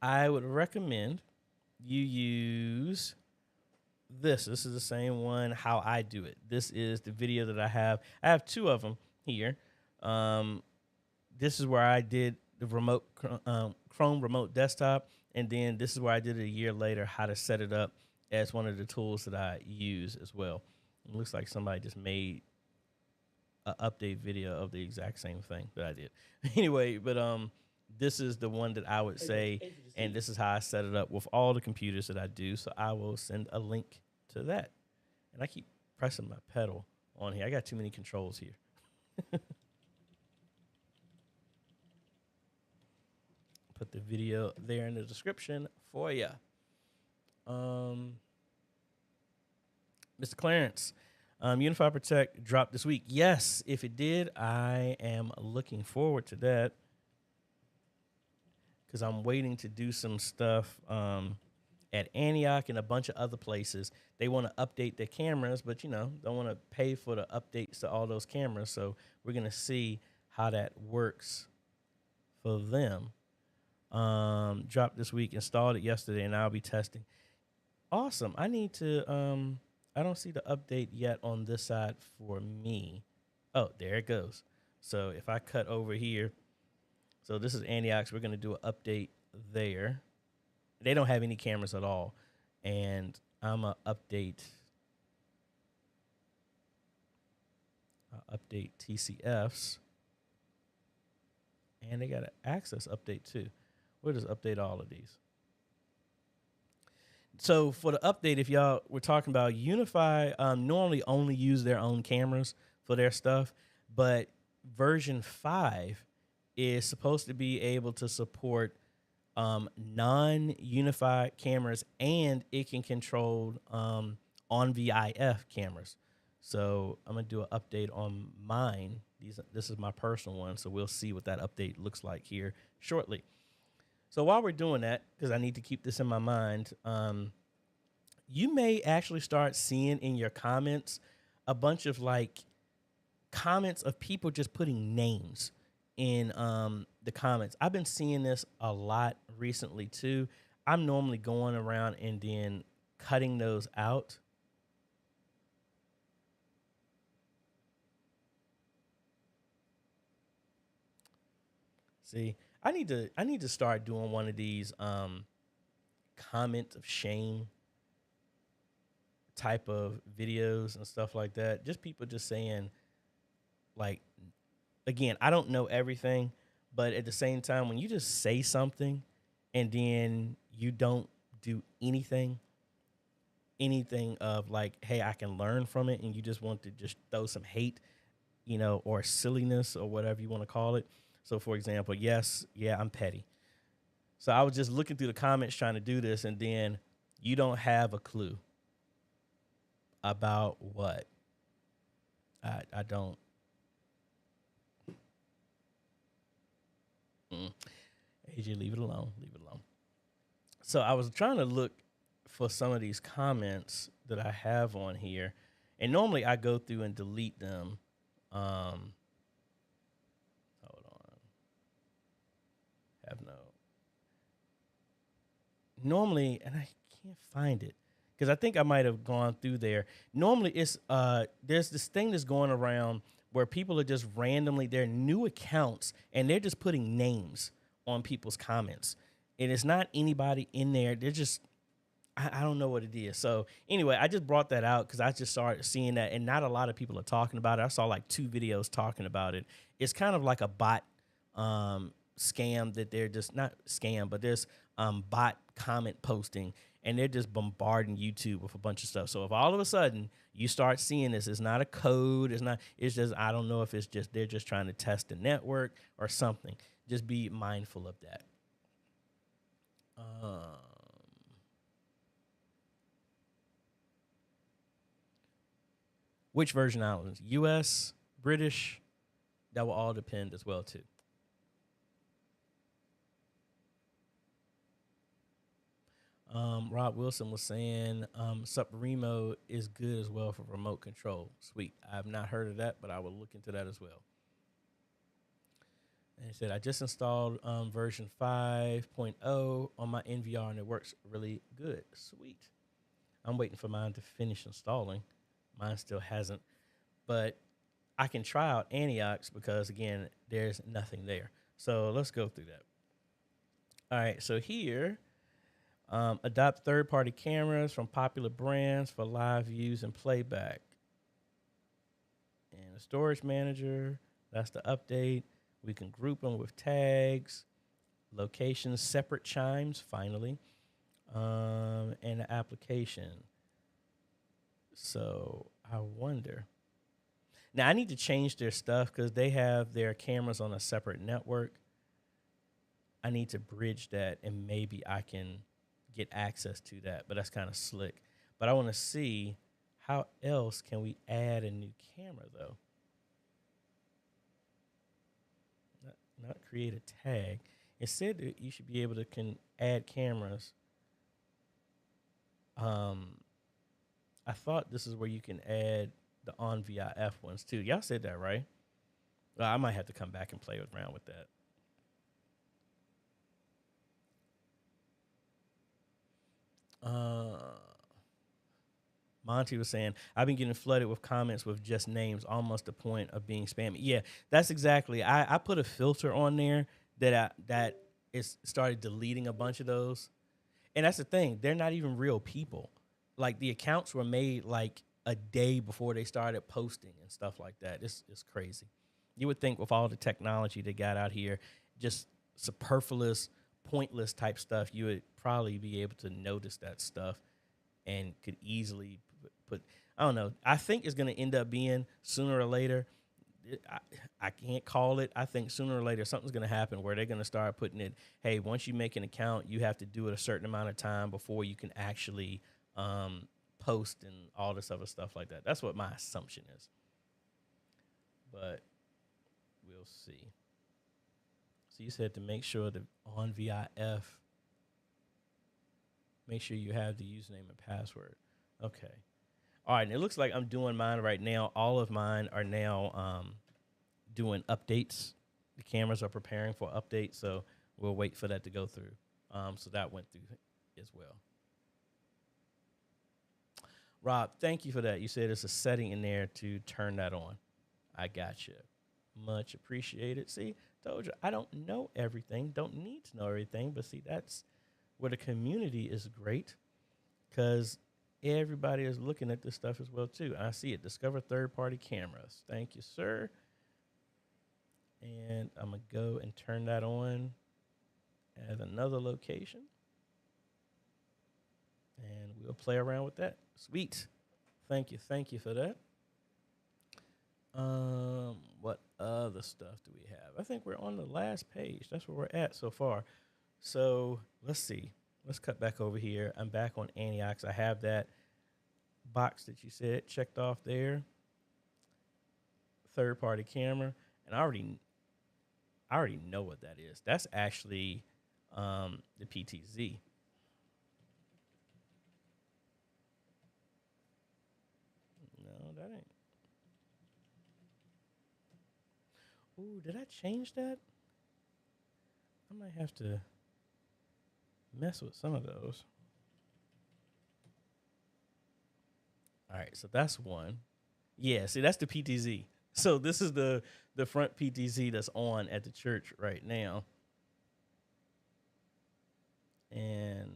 I would recommend you use this. This is the same one, how I do it. This is the video that I have. I have 2 of them here. This is where I did the remote Chrome remote desktop. And then this is where I did it a year later, how to set it up as one of the tools that I use as well. It looks like somebody just made an update video of the exact same thing that I did. Anyway, but this is the one that I would say, and this is how I set it up with all the computers that I do. So I will send a link to that. And I keep pressing my pedal on here. I got too many controls here. Put the video there in the description for you. Mr. Clarence, Unify Protect dropped this week. Yes, if it did, I am looking forward to that because I'm waiting to do some stuff at Antioch and a bunch of other places. They want to update their cameras, but, don't want to pay for the updates to all those cameras. So we're going to see how that works for them. Dropped this week, installed it yesterday, and I'll be testing. Awesome. I need to, I don't see the update yet on this side for me. Oh, there it goes. So if I cut over here, so this is Antioch's, we're going to do an update there. They don't have any cameras at all. And I'm going to update TCFs. And they got an access update too. We'll just update all of these. So for the update, if y'all were talking about Unify, normally only use their own cameras for their stuff, but version 5 is supposed to be able to support non-Unify cameras, and it can control on VIF cameras. So I'm gonna do an update on mine. This is my personal one, so we'll see what that update looks like here shortly. So while we're doing that, because I need to keep this in my mind, you may actually start seeing in your comments a bunch of comments of people just putting names in the comments. I've been seeing this a lot recently too. I'm normally going around and then cutting those out. See, I need to start doing one of these comment of shame type of videos and stuff like that. Just people just saying, like, again, I don't know everything, but at the same time, when you just say something and then you don't do anything of like, hey, I can learn from it, and you just want to just throw some hate, or silliness or whatever you want to call it. So, for example, yes, yeah, I'm petty. So I was just looking through the comments trying to do this, and then you don't have a clue about what. I don't. Mm. AJ, leave it alone. Leave it alone. So I was trying to look for some of these comments that I have on here, and normally I go through and delete them. Hold on. Have no. Normally, and I can't find it because I think I might have gone through there. Normally, it's there's this thing that's going around where people are just randomly, they're new accounts and they're just putting names on people's comments, and it's not anybody in there. They're just I don't know what it is. So anyway, I just brought that out because I just started seeing that, and not a lot of people are talking about it. I saw like 2 videos talking about it. It's kind of like a bot scam that they're just not scam, but there's bot comment posting, and they're just bombarding YouTube with a bunch of stuff. So if all of a sudden you start seeing this, it's not a code, it's just, I don't know if it's just, they're just trying to test the network or something. Just be mindful of that. Which Virgin Islands? US, British, that will all depend as well too. Rob Wilson was saying Supremo is good as well for remote control. Sweet. I have not heard of that, but I will look into that as well. And he said, I just installed version 5.0 on my NVR, and it works really good. Sweet. I'm waiting for mine to finish installing. Mine still hasn't. But I can try out Antiox because, again, there's nothing there. So let's go through that. All right, so here, adopt third-party cameras from popular brands for live views and playback. And the storage manager, that's the update. We can group them with tags, locations, separate chimes, finally, and the application. So I wonder. Now, I need to change their stuff because they have their cameras on a separate network. I need to bridge that, and maybe I can get access to that, but that's kind of slick. But I want to see how else can we add a new camera, though. Not create a tag. It said that you should be able to add cameras. I thought this is where you can add the on VIF ones too. Y'all said that, right? Well, I might have to come back and play around with that. Monty was saying, I've been getting flooded with comments with just names, almost the point of being spammy. Yeah, that's exactly. I put a filter on there that is started deleting a bunch of those. And that's the thing. They're not even real people. Like, the accounts were made like a day before they started posting and stuff like that. It's crazy. You would think with all the technology they got out here, just superfluous, pointless type stuff, you would probably be able to notice that stuff and could easily put, I don't know. I think it's going to end up being sooner or later. I can't call it. I think sooner or later something's going to happen where they're going to start putting it, hey, once you make an account, you have to do it a certain amount of time before you can actually post and all this other stuff like that. That's what my assumption is. But we'll see. So you said to make sure that on VIF, make sure you have the username and password. Okay. All right, and it looks like I'm doing mine right now. All of mine are now doing updates. The cameras are preparing for updates, so we'll wait for that to go through. So that went through as well. Rob, thank you for that. You said there's a setting in there to turn that on. I got you. Much appreciated. See, told you I don't know everything, don't need to know everything, but see, that's where the community is great because everybody is looking at this stuff as well too. I see it. Discover third-party cameras. Thank you, sir. And I'm gonna go and turn that on as another location, and we'll play around with that. Sweet. Thank you for that. What other stuff do we have? I think we're on the last page. That's where we're at so far. So let's see. Let's cut back over here. I'm back on Antioch. I have that box that you said checked off there. Third-party camera, and I already know what that is. That's actually the PTZ. No, that ain't. Ooh, did I change that? I might have to mess with some of those. All right, so that's one. Yeah, see, that's the PTZ. So this is the front PTZ that's on at the church right now. And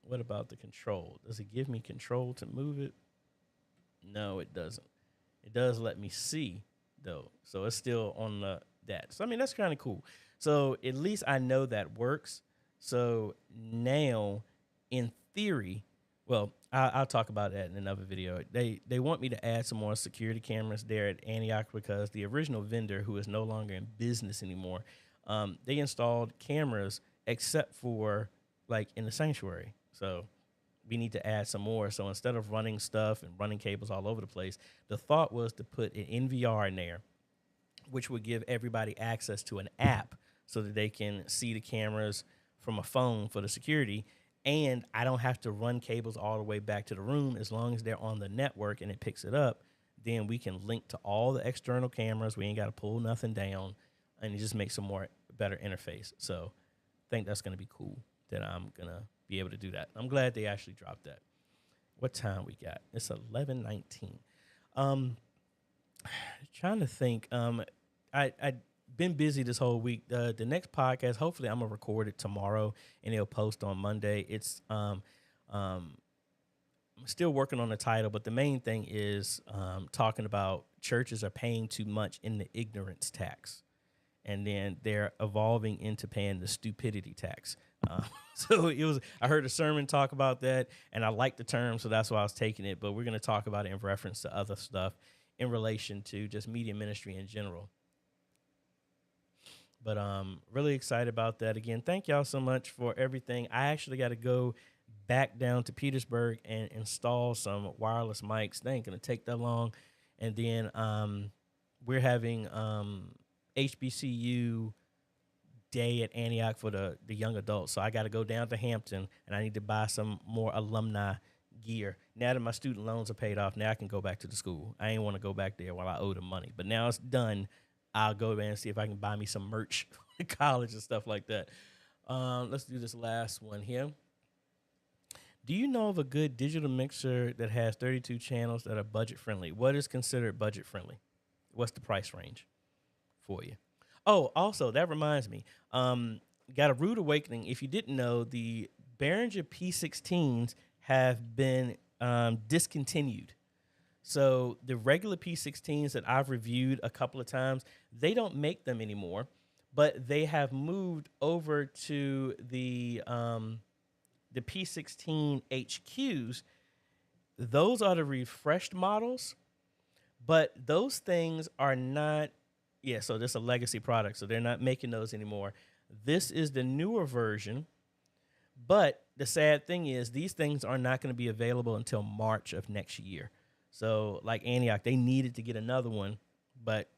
what about the control? Does it give me control to move it? No, it doesn't. It does let me see, though. So it's still on that. So, I mean, that's kind of cool. So at least I know that works. So now, in theory, well, I'll talk about that in another video. They want me to add some more security cameras there at Antioch because the original vendor, who is no longer in business anymore, they installed cameras except for, like, in the sanctuary. So we need to add some more. So instead of running stuff and running cables all over the place, the thought was to put an NVR in there, which would give everybody access to an app so that they can see the cameras from a phone for the security. And I don't have to run cables all the way back to the room. As long as they're on the network and it picks it up, then we can link to all the external cameras. We ain't got to pull nothing down, and it just makes a better interface. So I think that's going to be cool that I'm going to be able to do that. I'm glad they actually dropped that. What time we got? It's 11:19. Trying to think. I been busy this whole week. The next podcast, hopefully, I'm gonna record it tomorrow and it'll post on Monday. It's I'm still working on the title, but the main thing is talking about churches are paying too much in the ignorance tax, and then they're evolving into paying the stupidity tax. So I heard a sermon talk about that, and I like the term, so that's why I was taking it. But we're gonna talk about it in reference to other stuff in relation to just media ministry in general. But really excited about that. Again, thank y'all so much for everything. I actually got to go back down to Petersburg and install some wireless mics. They ain't going to take that long. And then we're having HBCU day at Antioch for the young adults. So I got to go down to Hampton, and I need to buy some more alumni gear. Now that my student loans are paid off, now I can go back to the school. I ain't want to go back there while I owe them money. But now it's done. I'll go there and see if I can buy me some merch in college and stuff like that. Let's do this last one here. Do you know of a good digital mixer that has 32 channels that are budget friendly? What is considered budget friendly? What's the price range for you? Oh, also, that reminds me. Got a rude awakening. If you didn't know, the Behringer P16s have been discontinued. So the regular P16s that I've reviewed a couple of times, they don't make them anymore, but they have moved over to the P16 HQs. Those are the refreshed models, but those things are not. Yeah, so this is a legacy product, so they're not making those anymore. This is the newer version, but the sad thing is these things are not going to be available until March of next year. So like Antioch, they needed to get another one, but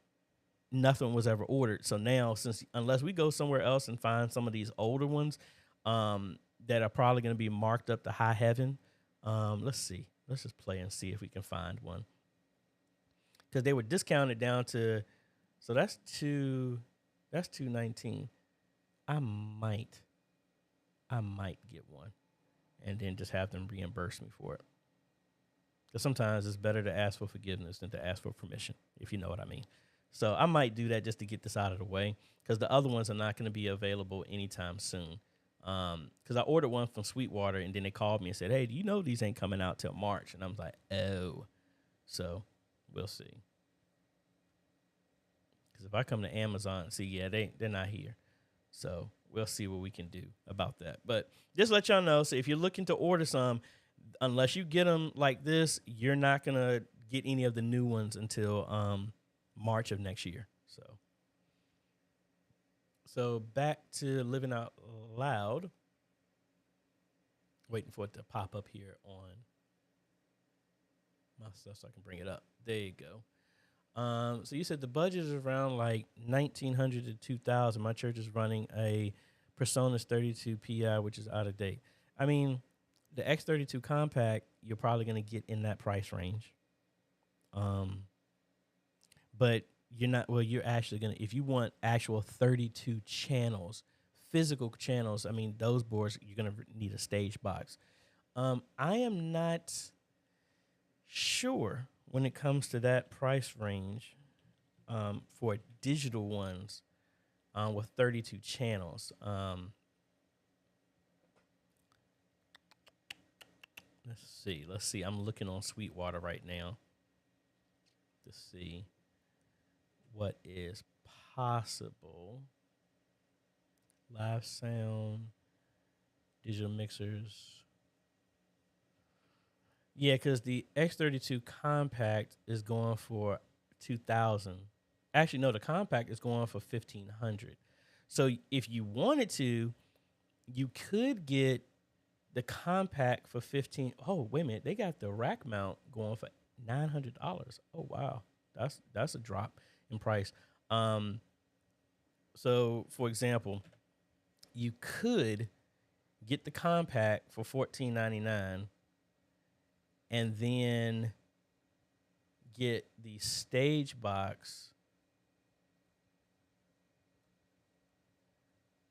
nothing was ever ordered. So now, unless we go somewhere else and find some of these older ones that are probably going to be marked up to high heaven, let's see. Let's just play and see if we can find one. Because they were discounted down to, so that's $219. I might get one and then just have them reimburse me for it. Because sometimes it's better to ask for forgiveness than to ask for permission, if you know what I mean. So I might do that just to get this out of the way, because the other ones are not going to be available anytime soon. Because I ordered one from Sweetwater, and then they called me and said, "Hey, do you know these ain't coming out till March?" And I was like, "Oh." So we'll see. Because if I come to Amazon, see, yeah, they're not here. So we'll see what we can do about that. But just let y'all know. So if you're looking to order some, unless you get them like this, you're not going to get any of the new ones until March of next year. So back to Living Out Loud. Waiting for it to pop up here on my stuff so I can bring it up. There you go. So you said the budget is around like 1,900 to 2,000. My church is running a Personas 32 Pi, which is out of date. I mean, the X32 Compact, you're probably going to get in that price range. But you're not, well, you're actually going to, if you want actual 32 channels, physical channels, I mean, those boards, you're going to need a stage box. I am not sure when it comes to that price range for digital ones with 32 channels. Let's see. I'm looking on Sweetwater right now to see what is possible. Live sound, digital mixers. Yeah, because the X32 Compact is going for 2,000. Actually, no, the Compact is going for 1,500. So if you wanted to, you could get the Compact for 15. Oh, wait a minute, they got the rack mount going for $900. Oh wow, that's a drop in price. So for example, you could get the Compact for $14.99, and then get the stage box,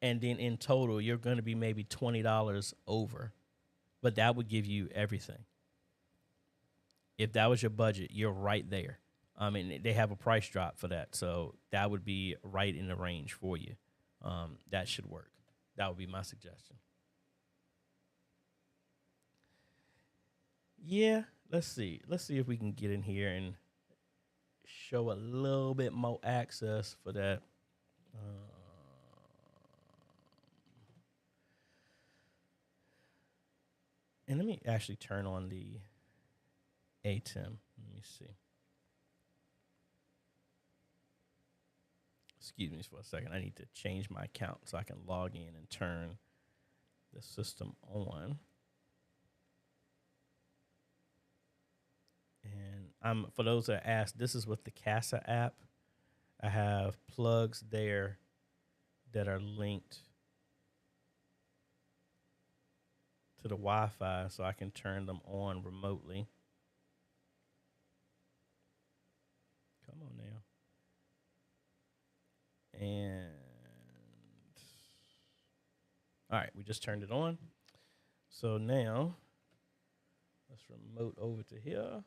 and then in total you're going to be maybe $20 over, but that would give you everything. If that was your budget, you're right there. I mean, they have a price drop for that, so that would be right in the range for you. That should work. That would be my suggestion. Yeah, let's see. Let's see if we can get in here and show a little bit more access for that. And let me actually turn on the ATEM. Let me see. Excuse me for a second. I need to change my account so I can log in and turn the system on. And for those that ask, this is with the Casa app. I have plugs there that are linked to the Wi-Fi so I can turn them on remotely. Come on now. And all right, we just turned it on. So now let's remote over to here.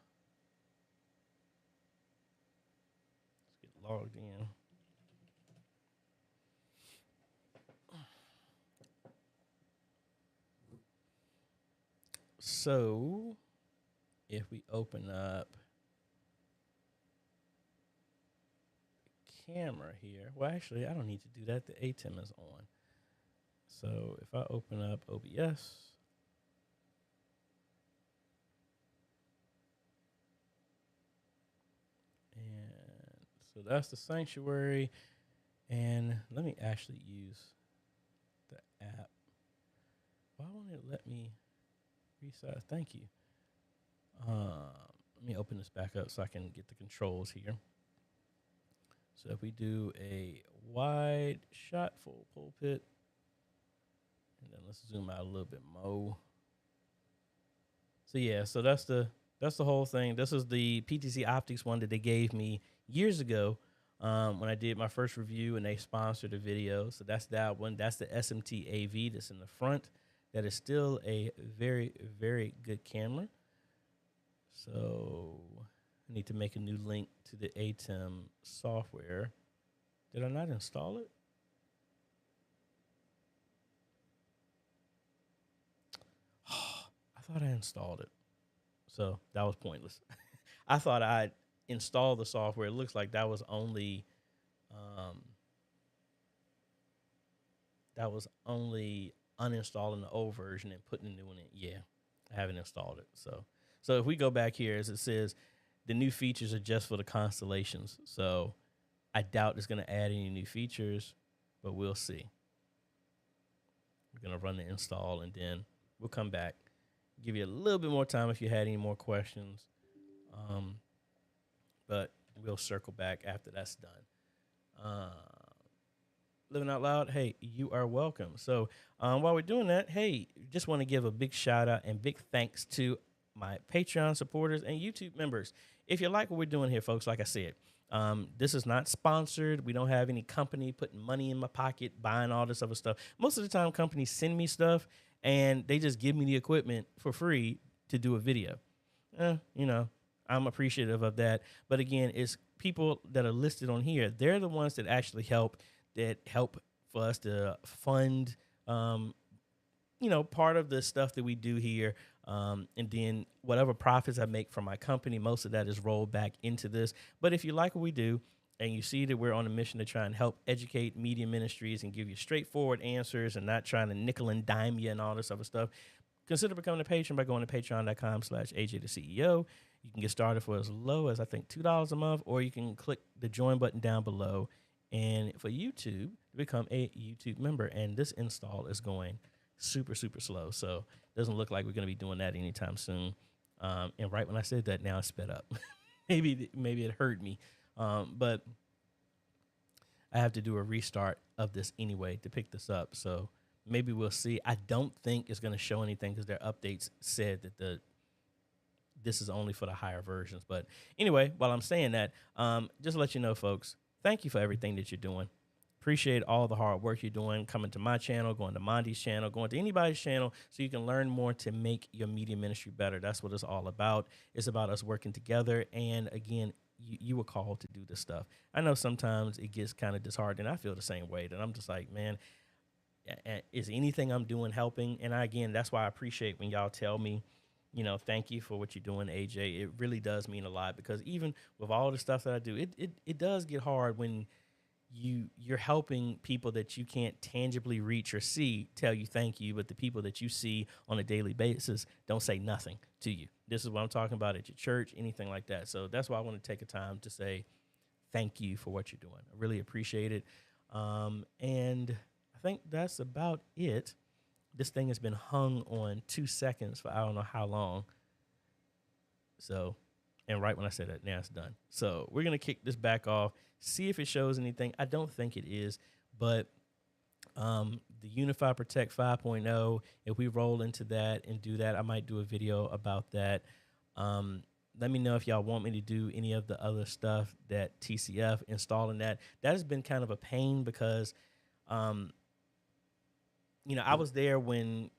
Let's get logged in. So if we open up the camera here, well, actually, I don't need to do that. The ATEM is on. So if I open up OBS, and so that's the sanctuary. And let me actually use the app. Why won't it let me resize? Thank you. Let me open this back up so I can get the controls here. So if we do a wide shot full pulpit, and then let's zoom out a little bit more. So yeah, so that's the whole thing. This is the PTC Optics one that they gave me years ago when I did my first review, and they sponsored the video. So that's that one. That's the SMT AV that's in the front. That is still a very, very good camera. So I need to make a new link to the ATEM software. Did I not install it? I thought I installed it. So that was pointless. I thought I'd installed the software. It looks like that was only uninstalling the old version and putting the new one in. Yeah, I haven't installed it. So if we go back here, as it says, the new features are just for the constellations. So I doubt it's going to add any new features, but we'll see. We're going to run the install, and then we'll come back, give you a little bit more time if you had any more questions. But we'll circle back after that's done. Living Out Loud, hey, you are welcome. So while we're doing that, hey, just want to give a big shout out and big thanks to my Patreon supporters and YouTube members. If you like what we're doing here, folks, like I said, this is not sponsored. We don't have any company putting money in my pocket, buying all this other stuff. Most of the time, companies send me stuff, and they just give me the equipment for free to do a video. I'm appreciative of that. But again, it's people that are listed on here. They're the ones that actually help for us to fund, part of the stuff that we do here. And then whatever profits I make from my company, most of that is rolled back into this. But if you like what we do and you see that we're on a mission to try and help educate media ministries and give you straightforward answers and not trying to nickel and dime you and all this other stuff, consider becoming a patron by going to patreon.com/AJaytheCEO. You can get started for as low as, I think, $2 a month, or you can click the join button down below. And for YouTube, become a YouTube member. And this install is going super, super slow. So it doesn't look like we're going to be doing that anytime soon. And right when I said that, now it's sped up. maybe it hurt me. But I have to do a restart of this anyway to pick this up. So maybe we'll see. I don't think it's going to show anything because their updates said that this is only for the higher versions. But anyway, while I'm saying that, just to let you know, folks, thank you for everything that you're doing. Appreciate all the hard work you're doing, coming to my channel, going to Monty's channel, going to anybody's channel so you can learn more to make your media ministry better. That's what it's all about. It's about us working together. And again, you were called to do this stuff. I know sometimes it gets kind of disheartening. I feel the same way, that I'm just like, man, is anything I'm doing helping? And again, that's why I appreciate when y'all tell me, thank you for what you're doing, AJ. It really does mean a lot, because even with all the stuff that I do, it does get hard when you're helping people that you can't tangibly reach or see tell you thank you, but the people that you see on a daily basis don't say nothing to you. This is what I'm talking about at your church, anything like that. So that's why I want to take a time to say thank you for what you're doing. I really appreciate it. And I think that's about it. This thing has been hung on 2 seconds for I don't know how long. So, and right when I said that, now it's done. So we're going to kick this back off, see if it shows anything. I don't think it is, but the Unify Protect 5.0, if we roll into that and do that, I might do a video about that. Let me know if y'all want me to do any of the other stuff that TCF installing that. That has been kind of a pain because, I was there when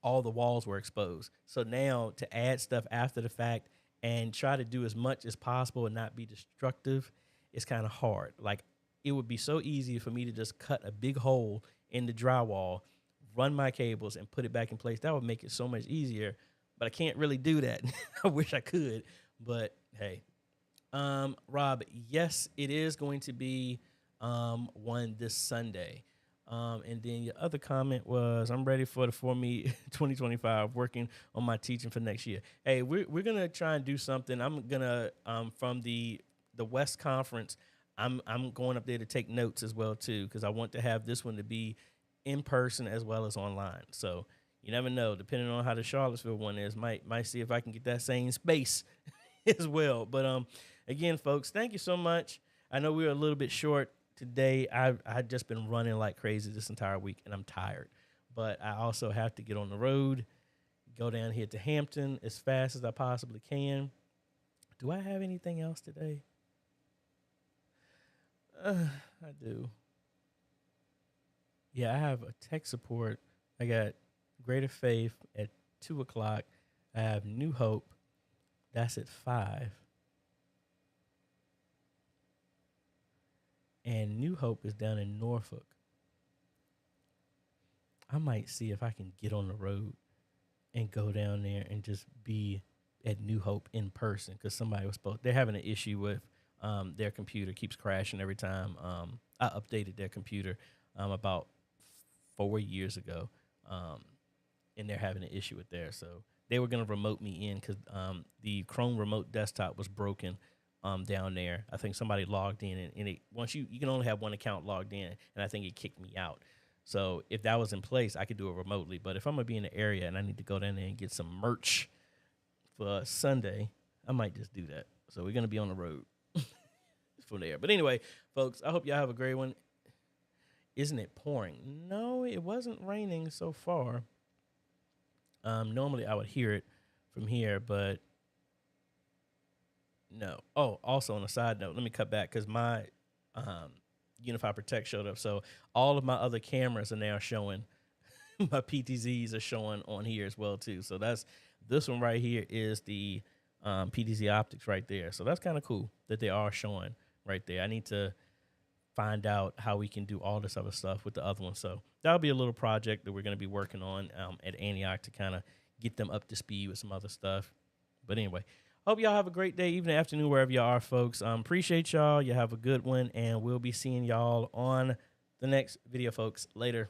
all the walls were exposed. So now to add stuff after the fact and try to do as much as possible and not be destructive, it's kind of hard. Like, it would be so easy for me to just cut a big hole in the drywall, run my cables, and put it back in place. That would make it so much easier, but I can't really do that. I wish I could, but hey. Rob, yes, it is going to be one this Sunday. And then your other comment was, I'm ready for me 2025, working on my teaching for next year. Hey, we're going to try and do something. I'm going to, from the West Conference, I'm going up there to take notes as well, too, because I want to have this one to be in person as well as online. So you never know, depending on how the Charlottesville one is, might see if I can get that same space as well. But again, folks, thank you so much. I know we were a little bit short today. I've just been running like crazy this entire week, and I'm tired. But I also have to get on the road, go down here to Hampton as fast as I possibly can. Do I have anything else today? I do. Yeah, I have a tech support. I got Greater Faith at 2 o'clock. I have New Hope. That's at 5. and New Hope is down in Norfolk. I might see if I can get on the road and go down there and just be at New Hope in person, because somebody was supposed. They're having an issue with their computer keeps crashing every time. I updated their computer about 4 years ago, and they're having an issue with theirs. So they were going to remote me in because the Chrome remote desktop was broken down there. I think somebody logged in, and it, once you can only have one account logged in, and I think it kicked me out. So if that was in place, I could do it remotely. But if I'm going to be in the area and I need to go down there and get some merch for Sunday, I might just do that. So we're going to be on the road from there. But anyway, folks, I hope y'all have a great one. Isn't it pouring? No, it wasn't raining so far. Normally I would hear it from here, but no. Oh, also on a side note, let me cut back because my Unify Protect showed up. So all of my other cameras are now showing. My PTZs are showing on here as well too. So that's this one right here is the PTZ optics right there. So that's kind of cool that they are showing right there. I need to find out how we can do all this other stuff with the other one. So that'll be a little project that we're going to be working on at Antioch to kind of get them up to speed with some other stuff. But anyway, hope y'all have a great day, evening, afternoon, wherever y'all are, folks. Appreciate y'all. You have a good one, and we'll be seeing y'all on the next video, folks. Later.